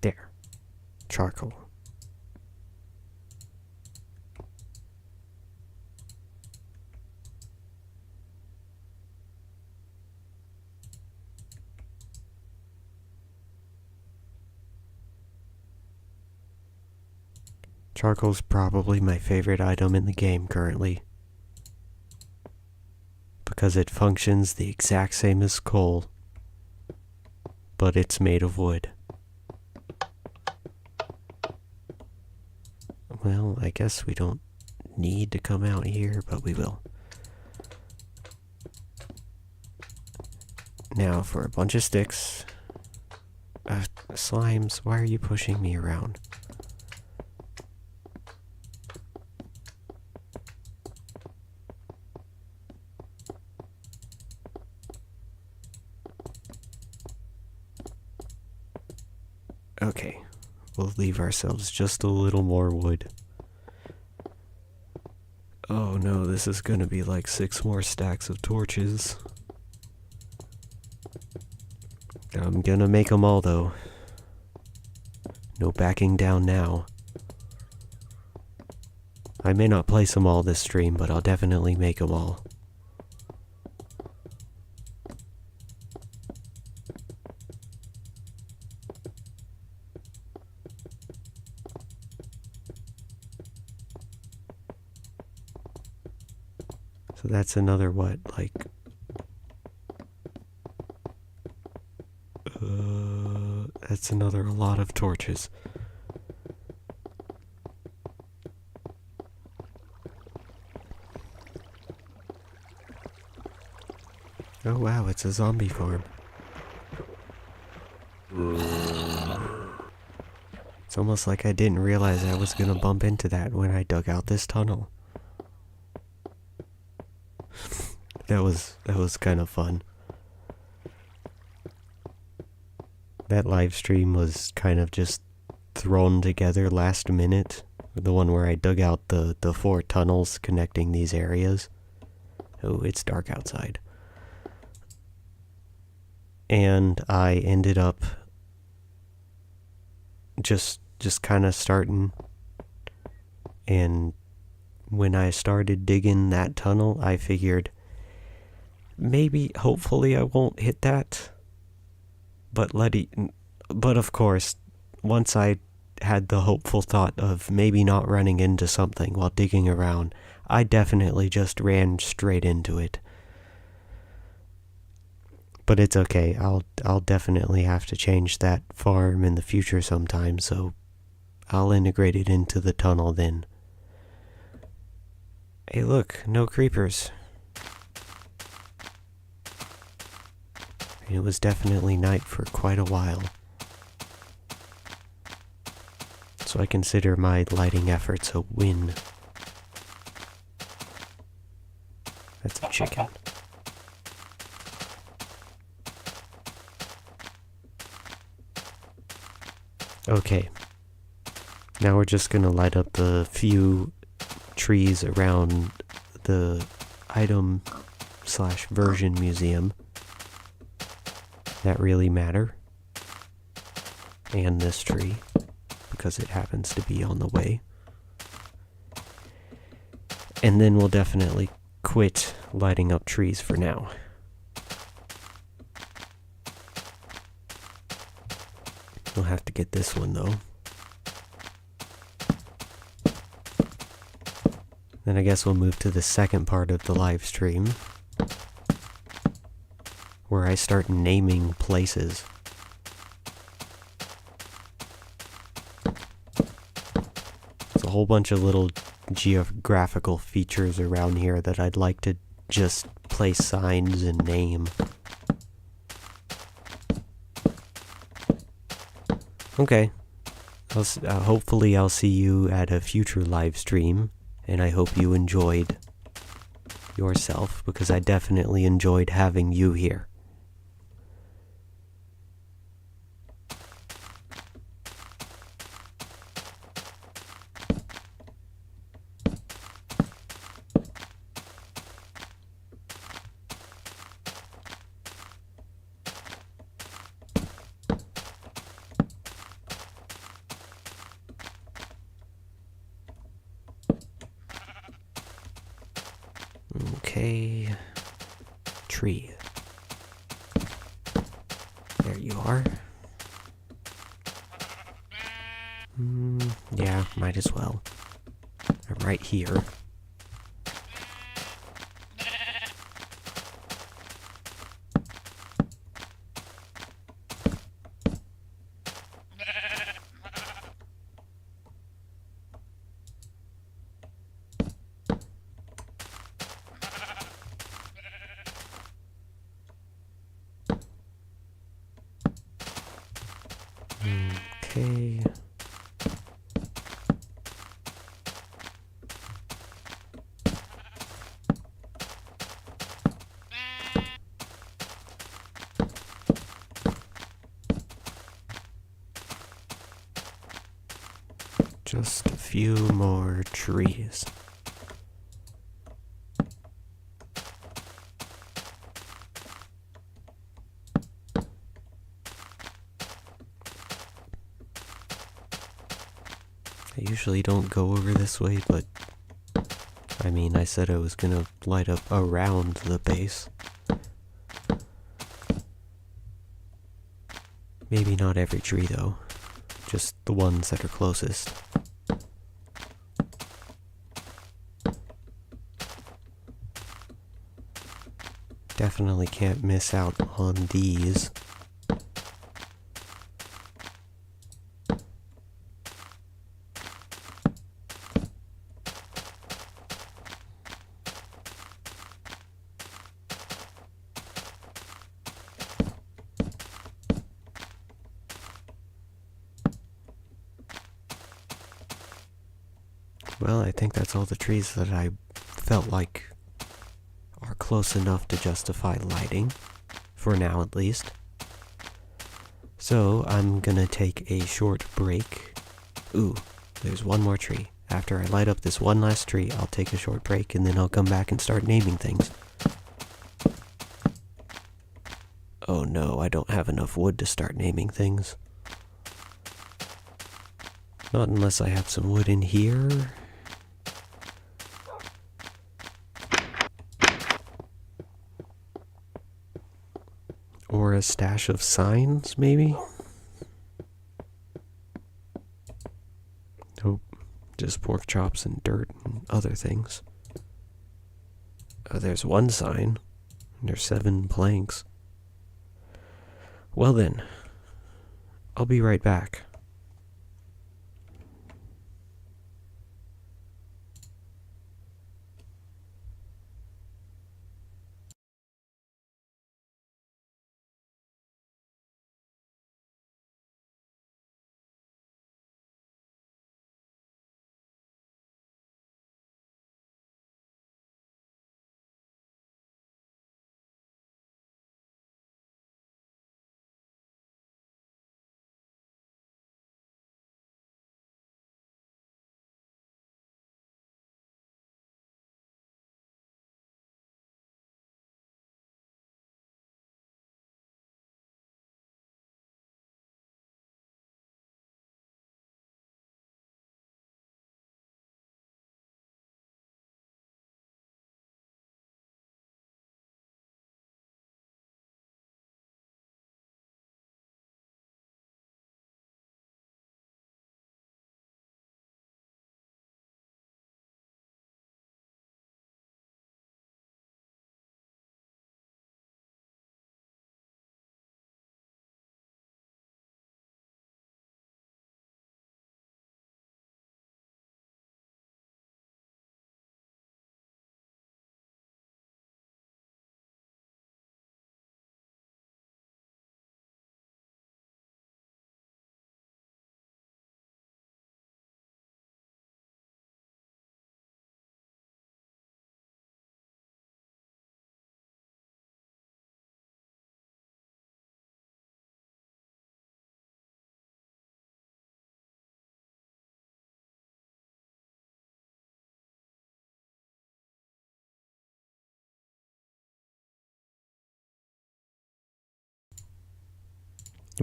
There. Charcoal. Charcoal's probably my favorite item in the game currently, because it functions the exact same as coal, but it's made of wood. Well, I guess we don't need to come out here, but we will. Now for a bunch of sticks. Slimes, why are you pushing me around? Okay, we'll leave ourselves just a little more wood. Oh no, this is gonna be like 6 more stacks of torches. I'm gonna make them all though. No backing down now. I may not place them all this stream, but I'll definitely make them all. So that's another what, like... that's another lot of torches. Oh wow, it's a zombie farm. It's almost like I didn't realize I was gonna bump into that when I dug out this tunnel. That was kind of fun. That live stream was kind of just thrown together last minute. The one where I dug out the 4 tunnels connecting these areas. Oh, it's dark outside. And I ended up just kind of starting. And when I started digging that tunnel, I figured maybe, hopefully I won't hit that. But of course, once I had the hopeful thought of maybe not running into something while digging around, I definitely just ran straight into it. But it's okay. I'll definitely have to change that farm in the future sometime, so I'll integrate it into the tunnel then. Hey look, no creepers. It was definitely night for quite a while. So I consider my lighting efforts a win. That's a chicken. Okay. Now we're just gonna light up the few trees around the item/version museum that really matter. And this tree, because it happens to be on the way. And then we'll definitely quit lighting up trees for now. We'll have to get this one though. Then I guess we'll move to the second part of the live stream, where I start naming places. There's a whole bunch of little geographical features around here that I'd like to just place signs and name. Okay. Hopefully I'll see you at a future live stream, and I hope you enjoyed yourself, because I definitely enjoyed having you here. Okay, tree. There you are. Yeah, might as well. I'm right here. Okay. Just a few more trees. I usually don't go over this way, but I mean, I said I was gonna light up around the base. Maybe not every tree though, just the ones that are closest. Definitely can't miss out on these. Well, I think that's all the trees that I felt like are are close enough to justify lighting, for now at least. So I'm gonna take a short break. Ooh, there's one more tree. After I light up this one last tree, I'll take a short break and then I'll come back and start naming things. Oh no, I don't have enough wood to start naming things. Not unless I have some wood in here. Or a stash of signs, maybe? Nope. Just pork chops and dirt and other things. Oh, there's one sign. There's 7 planks. Well then, I'll be right back.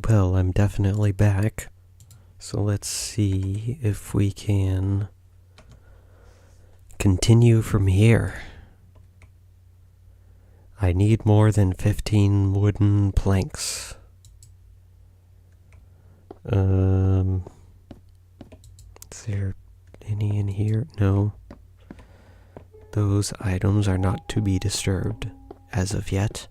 Well, I'm definitely back. So let's see if we can continue from here. I need more than 15 wooden planks. Is there any in here? No. Those items are not to be disturbed as of yet.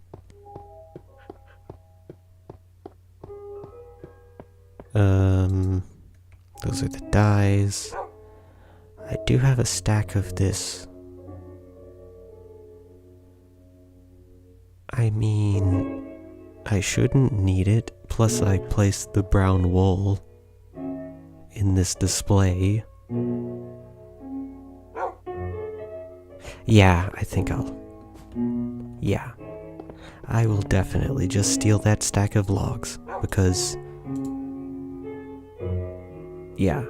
Those are the dyes. I do have a stack of this. I mean, I shouldn't need it. Plus, I placed the brown wool in this display. Yeah, I think yeah. I will definitely just steal that stack of logs, because... yeah,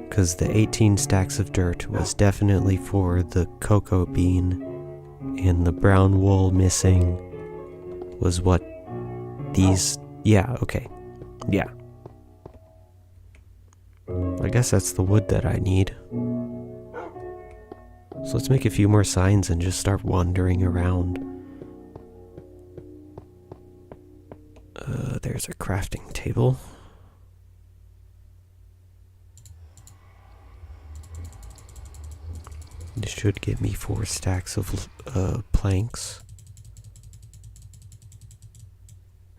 because the 18 stacks of dirt was definitely for the cocoa bean, and the brown wool missing was what these... yeah, okay. Yeah. I guess that's the wood that I need. So let's make a few more signs and just start wandering around. There's a crafting table. This should give me 4 stacks of planks.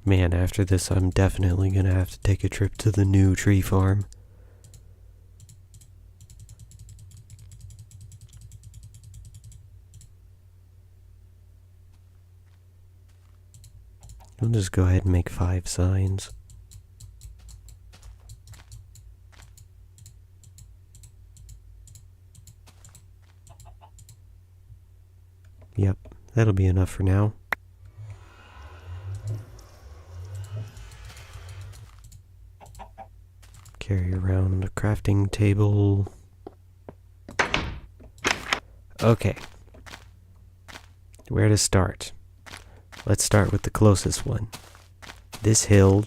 Man, after this I'm definitely gonna have to take a trip to the new tree farm. I'll just go ahead and make 5 signs. Yep, That'll be enough for now. Carry around a crafting table. Okay. Where to start? Let's start with the closest one. This hill.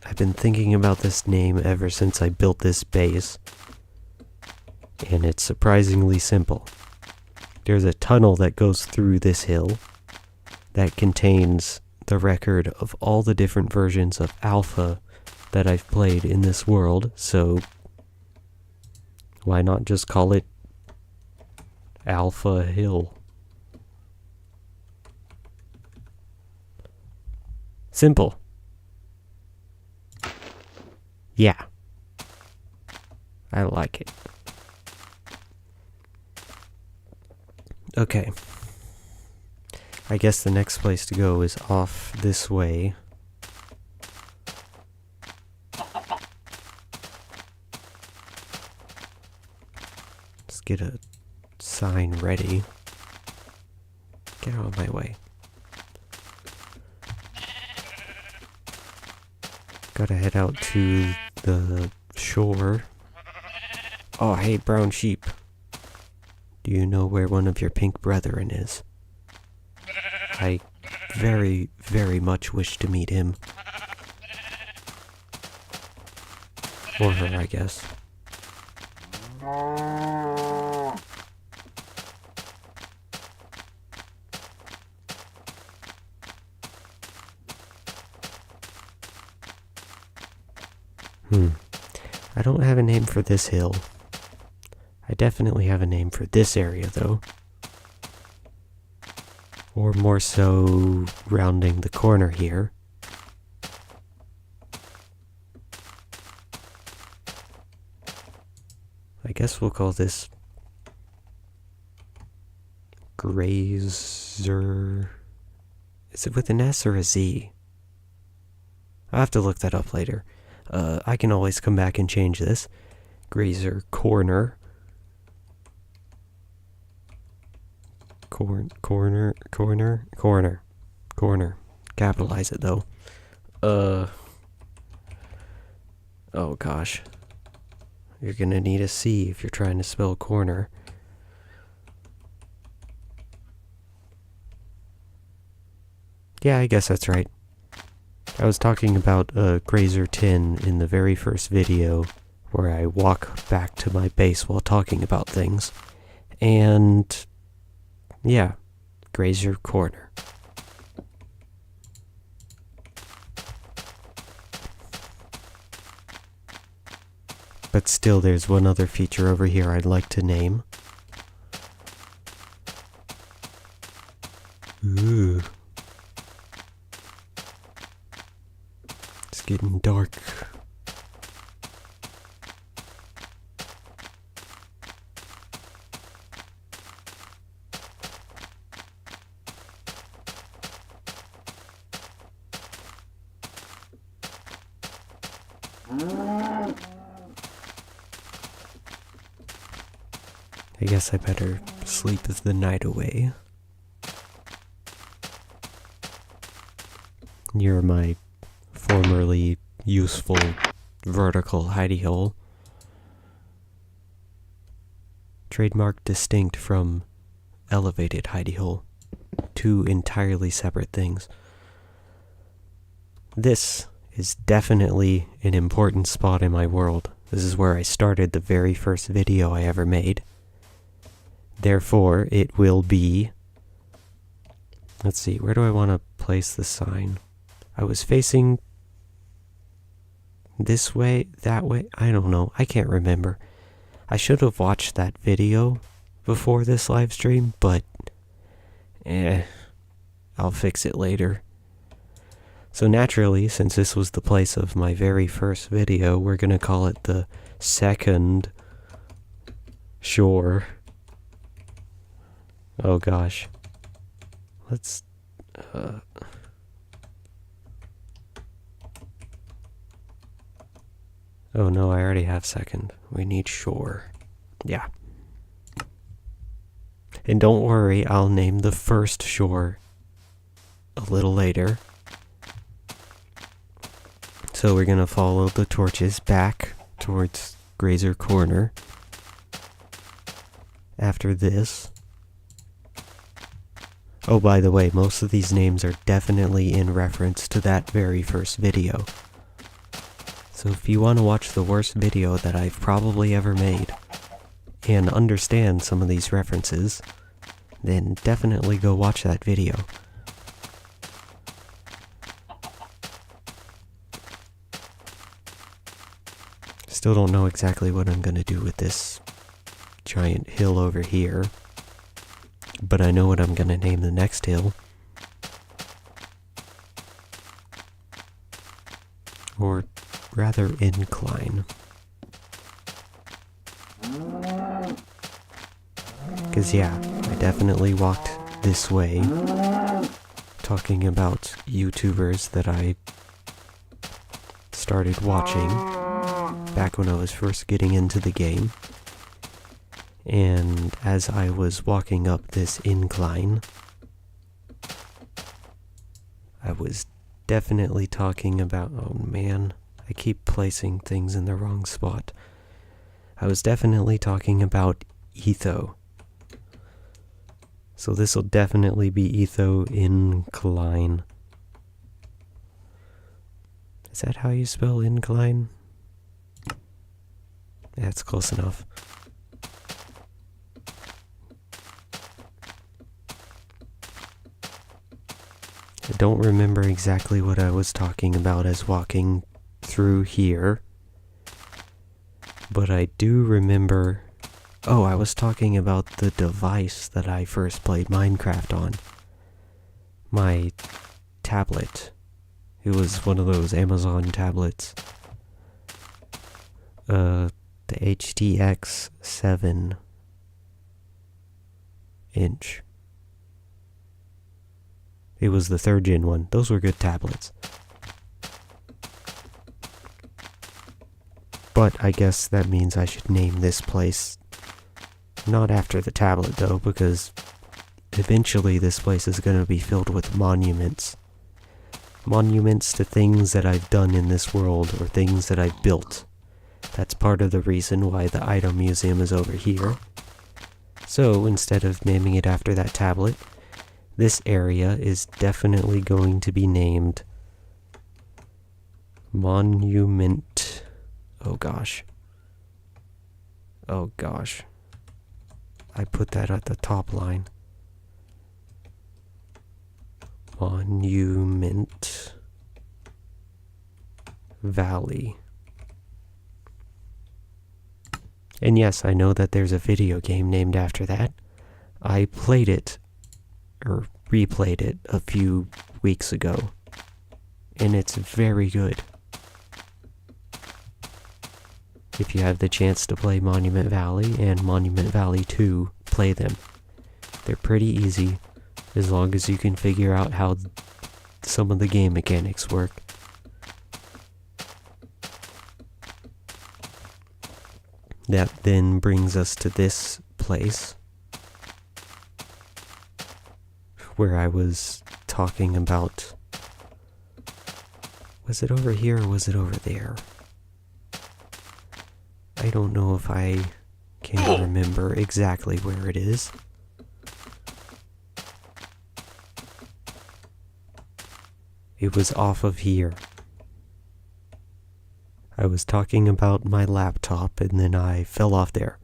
I've been thinking about this name ever since I built this base. And it's surprisingly simple. There's a tunnel that goes through this hill that contains the record of all the different versions of Alpha that I've played in this world, so why not just call it Alpha Hill? Simple. Yeah. I like it. Okay. I guess the next place to go is off this way. Let's get a sign ready. Get out of my way. Gotta head out to the shore. Oh, hey, brown sheep. Do you know where one of your pink brethren is? I very, very much wish to meet him. Or her, I guess. I don't have a name for this hill. I definitely have a name for this area, though. Or more so, rounding the corner here. I guess we'll call this Grazer. Is it with an S or a Z? I'll have to look that up later. I can always come back and change this. Grazer Corner. Corner. Capitalize it, though. Oh, gosh. You're gonna need a C if you're trying to spell corner. Yeah, I guess that's right. I was talking about Grazer Tin in the very first video where I walk back to my base while talking about things. And yeah, Grazer Corner. But still, there's one other feature over here I'd like to name. Ooh. It's getting dark. I guess I better sleep the night away. Near my formerly useful vertical hidey hole. Trademark distinct from elevated hidey hole. Two entirely separate things. This is definitely an important spot in my world. This is where I started the very first video I ever made. Therefore, it will be... Let's see, where do I want to place the sign? I was facing this way, that way, I don't know, I can't remember. I should have watched that video before this live stream, but I'll fix it later. So naturally, since this was the place of my very first video, we're gonna call it the second shore. Oh gosh. Let's Oh no, I already have second. We need shore. Yeah. And don't worry, I'll name the first shore a little later. So we're gonna follow the torches back towards Grazer Corner after this. Oh, by the way, most of these names are definitely in reference to that very first video. So if you want to watch the worst video that I've probably ever made, and understand some of these references, then definitely go watch that video. Still don't know exactly what I'm gonna do with this giant hill over here, but I know what I'm gonna name the next hill. Or rather incline. Cause yeah, I definitely walked this way, talking about YouTubers that I started watching back when I was first getting into the game. And as I was walking up this incline, I was definitely talking about, oh man, I keep placing things in the wrong spot. I was definitely talking about Etho. So this will definitely be Etho incline. Is that how you spell incline? That's close enough. I don't remember exactly what I was talking about as walking through here, but I do remember... Oh, I was talking about the device that I first played Minecraft on. My tablet. It was one of those Amazon tablets. The HTX 7-inch. It was the 3rd gen one. Those were good tablets. But I guess that means I should name this place not after the tablet though, because eventually this place is going to be filled with monuments. Monuments to things that I've done in this world or things that I've built. That's part of the reason why the item museum is over here. So instead of naming it after that tablet, this area is definitely going to be named Monument. Oh gosh. Oh gosh. I put that at the top line. Monument Valley. And yes, I know that there's a video game named after that. I played it, or replayed it, a few weeks ago. And it's very good. If you have the chance to play Monument Valley and Monument Valley 2, play them. They're pretty easy, as long as you can figure out how some of the game mechanics work. That then brings us to this place, where I was talking about... Was it over here or was it over there? I don't know if I can remember exactly where it is. It was off of here. I was talking about my laptop and then I fell off there.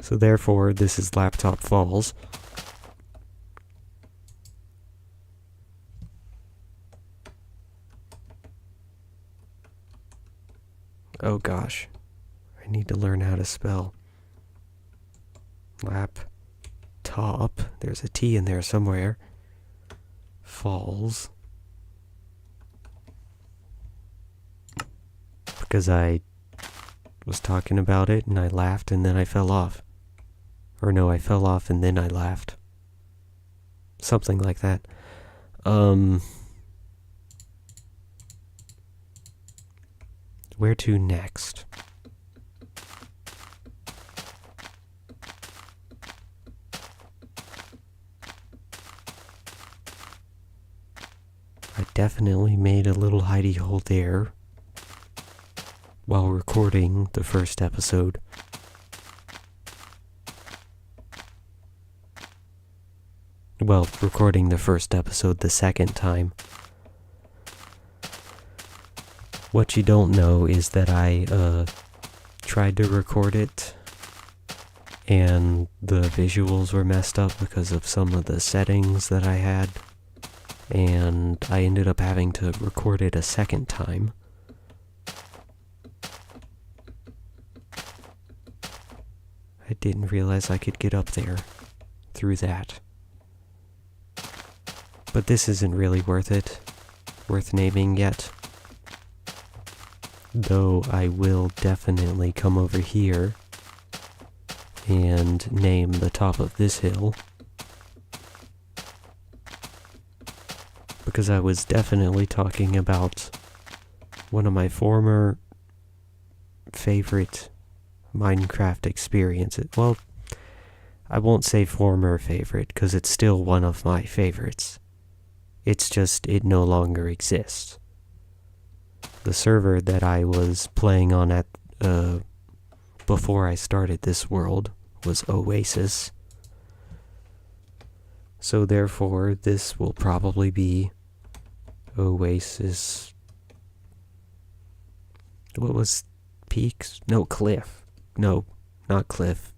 So therefore, this is Laptop Falls. Oh gosh. I need to learn how to spell. Laptop. There's a T in there somewhere. Falls. Because I was talking about it and I laughed and then I fell off. Or no, I fell off and then I laughed. Something like that. Where to next? definitely made a little hidey hole there while recording the first episode. Well, recording the first episode the second time. What you don't know is that I tried to record it and the visuals were messed up because of some of the settings that I had, and I ended up having to record it a second time. I didn't realize I could get up there through that. But this isn't really worth naming yet. Though I will definitely come over here and name the top of this hill. Because I was definitely talking about one of my former favorite Minecraft experiences. Well, I won't say former favorite, because it's still one of my favorites. It's just, it no longer exists. The server that I was playing on at, before I started this world was Oasis. So therefore, this will probably be Oasis. What was Peaks? No, Cliff. No, not Cliff.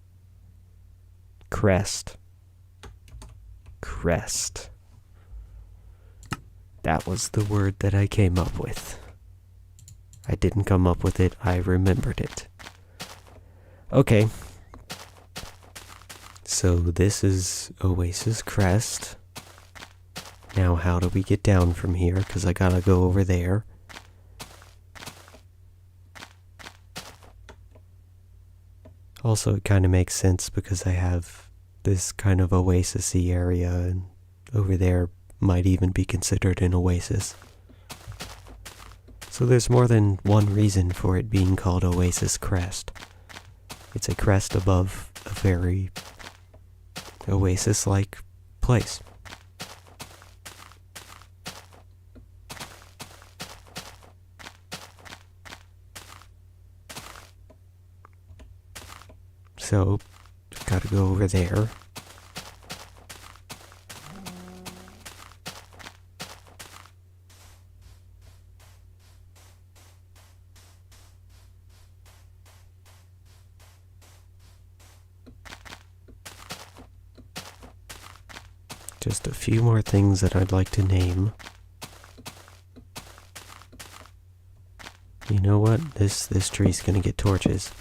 Crest. Crest. That was the word that I came up with. I didn't come up with it, I remembered it. Okay. So this is Oasis Crest. Now how do we get down from here? Because I gotta go over there. Also, it kind of makes sense because I have this kind of oasis-y area, and over there might even be considered an oasis. So there's more than one reason for it being called Oasis Crest. It's a crest above a very oasis-like place. So, gotta go over there. Just a few more things that I'd like to name. You know what? This tree's gonna get torches.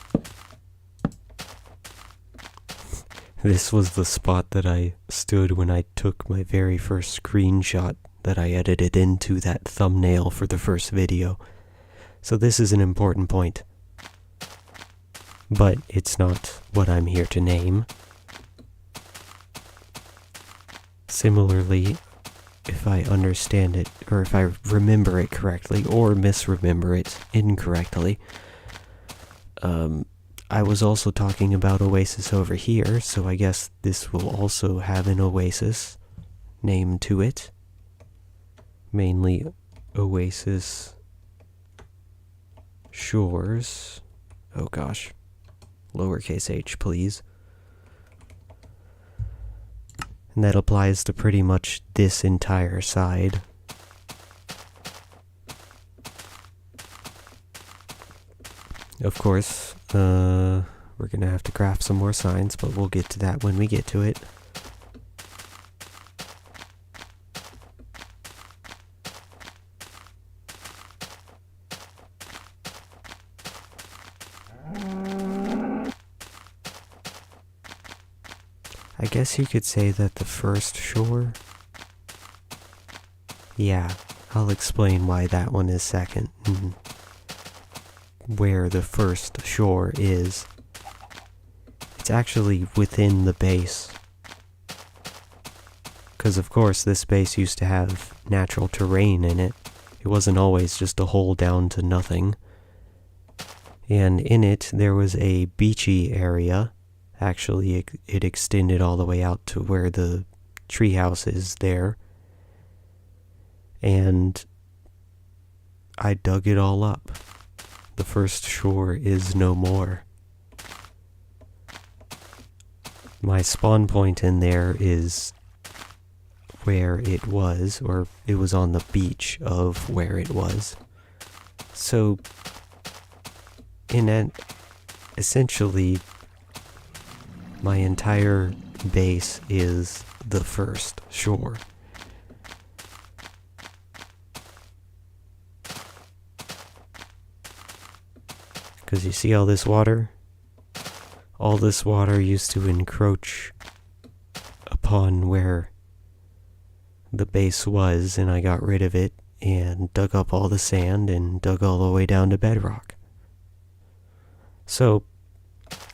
This was the spot that I stood when I took my very first screenshot that I edited into that thumbnail for the first video. So this is an important point. But it's not what I'm here to name. Similarly, if I understand it, or if I remember it correctly, or misremember it incorrectly, I was also talking about Oasis over here, so I guess this will also have an Oasis name to it. Mainly Oasis Shores. Oh gosh. Lowercase h, please. And that applies to pretty much this entire side. Of course, we're gonna have to craft some more signs, but we'll get to that when we get to it. I guess you could say that the first shore... Yeah, I'll explain why that one is second, and where the first shore is. It's actually within the base. Because of course this base used to have natural terrain in it. It wasn't always just a hole down to nothing. And in it there was a beachy area. Actually, it extended all the way out to where the treehouse is there. and I dug it all up. The first shore is no more. My spawn point in there is where it was, or it was on the beach of where it was. So, essentially, my entire base is the first shore. Because you see all this water? All this water used to encroach upon where the base was, and I got rid of it and dug up all the sand and dug all the way down to bedrock. So,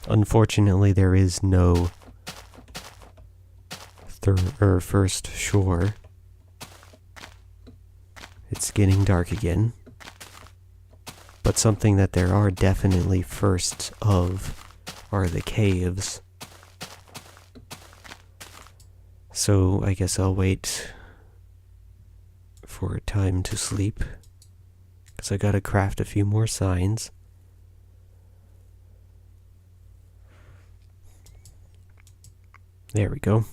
unfortunately, there is no first shore. It's getting dark again. But something that there are definitely firsts of are the caves. So I guess I'll wait for time to sleep, because I gotta craft a few more signs. There we go.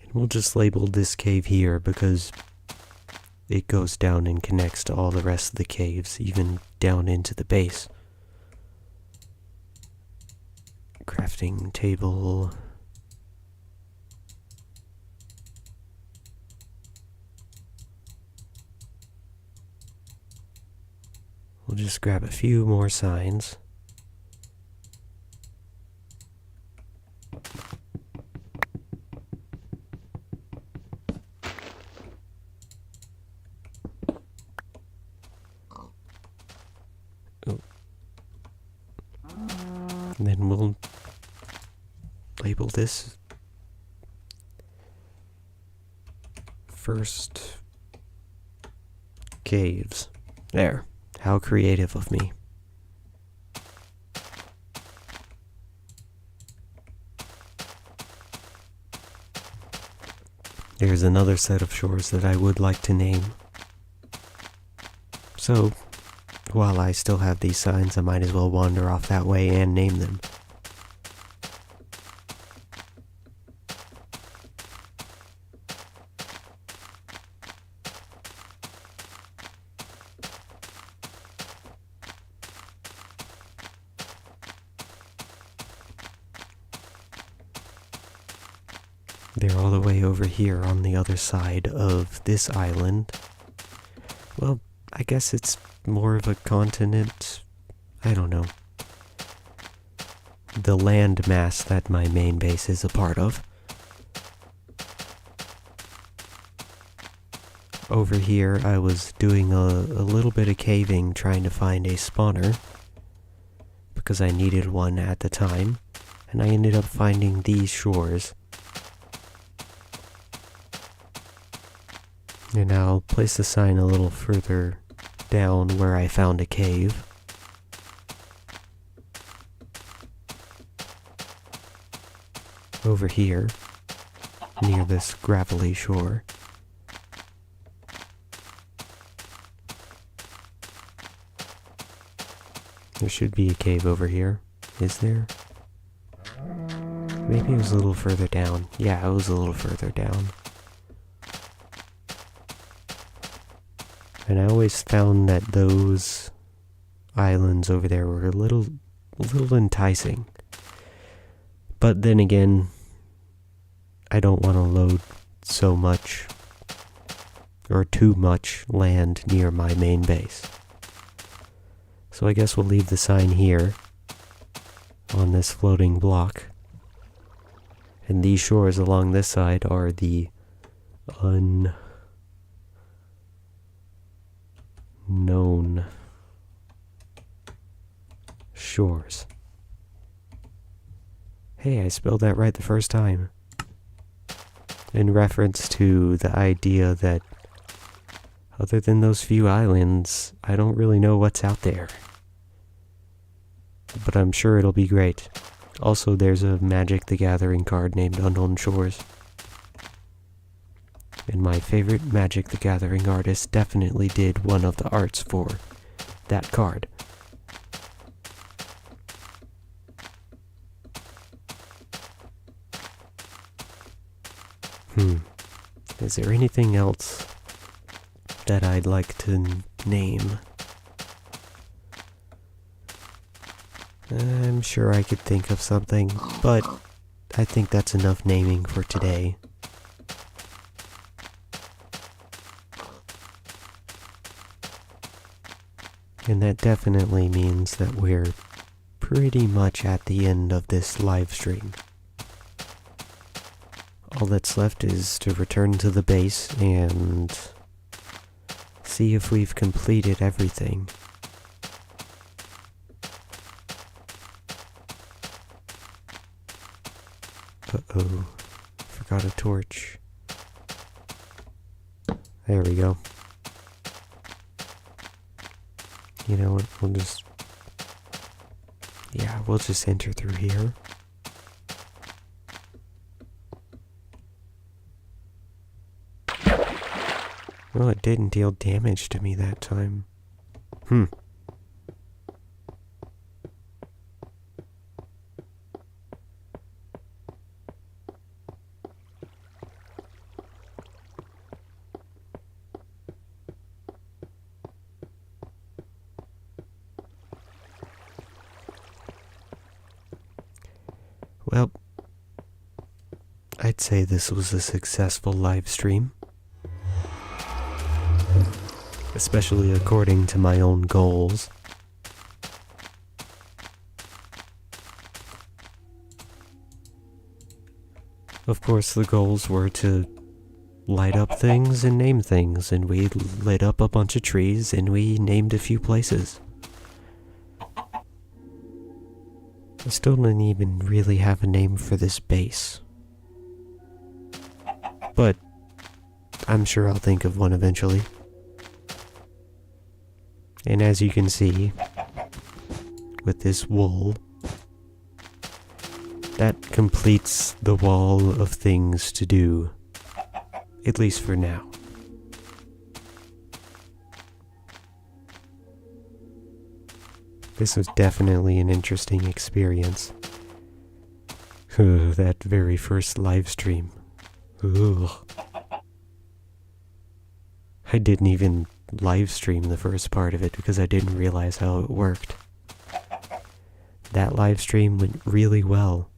And we'll just label this cave here because it goes down and connects to all the rest of the caves, even down into the base. Crafting table. We'll just grab a few more signs. And then we'll label this first caves. There. How creative of me. There's another set of shores that I would like to name. So, while I still have these signs, I might as well wander off that way and name them. They're all the way over here on the other side of this island. Well, I guess it's more of a continent. I don't know. The land mass that my main base is a part of. Over here, I was doing a little bit of caving trying to find a spawner, because I needed one at the time, and I ended up finding these shores. And I'll place the sign a little further down where I found a cave. Over here, near this gravelly shore. There should be a cave over here. Is there? Maybe it was a little further down. Yeah, it was a little further down. And I always found that those islands over there were a little enticing. But then again, I don't want to load so much or too much land near my main base. So I guess we'll leave the sign here on this floating block. And these shores along this side are the unknown shores. Hey, I spelled that right the first time. In reference to the idea that other than those few islands, I don't really know what's out there. But I'm sure it'll be great. Also, there's a Magic the Gathering card named Unknown Shores. And my favorite Magic the Gathering artist definitely did one of the arts for that card. Is there anything else that I'd like to name? I'm sure I could think of something, but I think that's enough naming for today. And that definitely means that we're pretty much at the end of this live stream. All that's left is to return to the base and see if we've completed everything. Uh-oh, forgot a torch. There we go. You know what, we'll just enter through here. Well, it didn't deal damage to me that time. Well, I'd say this was a successful live stream. Especially according to my own goals. Of course, the goals were to light up things and name things, and we lit up a bunch of trees and we named a few places. I still don't even really have a name for this base. But I'm sure I'll think of one eventually. And as you can see, with this wool, that completes the wall of things to do, at least for now. This was definitely an interesting experience. That very first live stream. Ugh. I didn't even live stream the first part of it because I didn't realize how it worked. That live stream went really well.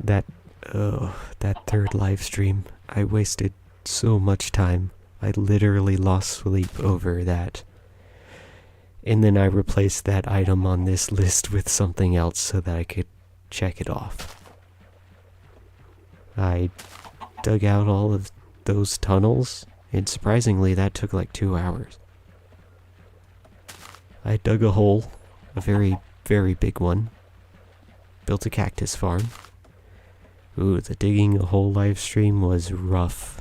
That third live stream, I wasted so much time. I literally lost sleep over that. And then I replaced that item on this list with something else so that I could check it off. I dug out all of those tunnels, and surprisingly that took like 2 hours. I dug a hole, a very, very big one. Built a cactus farm. Ooh, the digging a hole live stream was rough.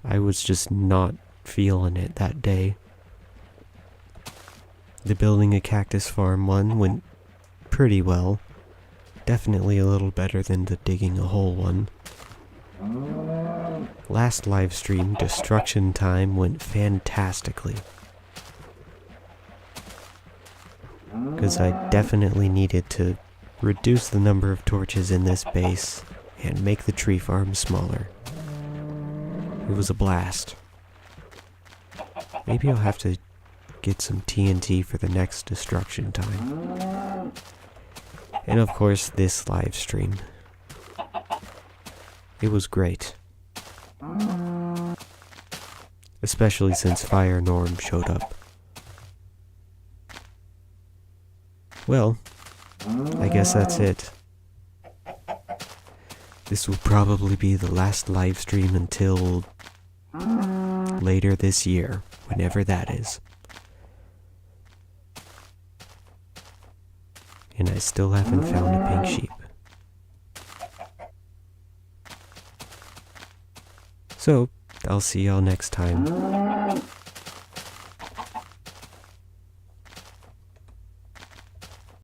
I was just not feeling it that day. The building a cactus farm one went pretty well. Definitely a little better than the digging a hole one. Last live stream, destruction time, went fantastically. Because I definitely needed to reduce the number of torches in this base and make the tree farm smaller. It was a blast. Maybe I'll have to get some TNT for the next destruction time. And of course, this live stream. It was great. Especially since Fire Norm showed up. Well, I guess that's it. This will probably be the last live stream until later this year, whenever that is. And I still haven't found a pink sheep. So, I'll see y'all next time.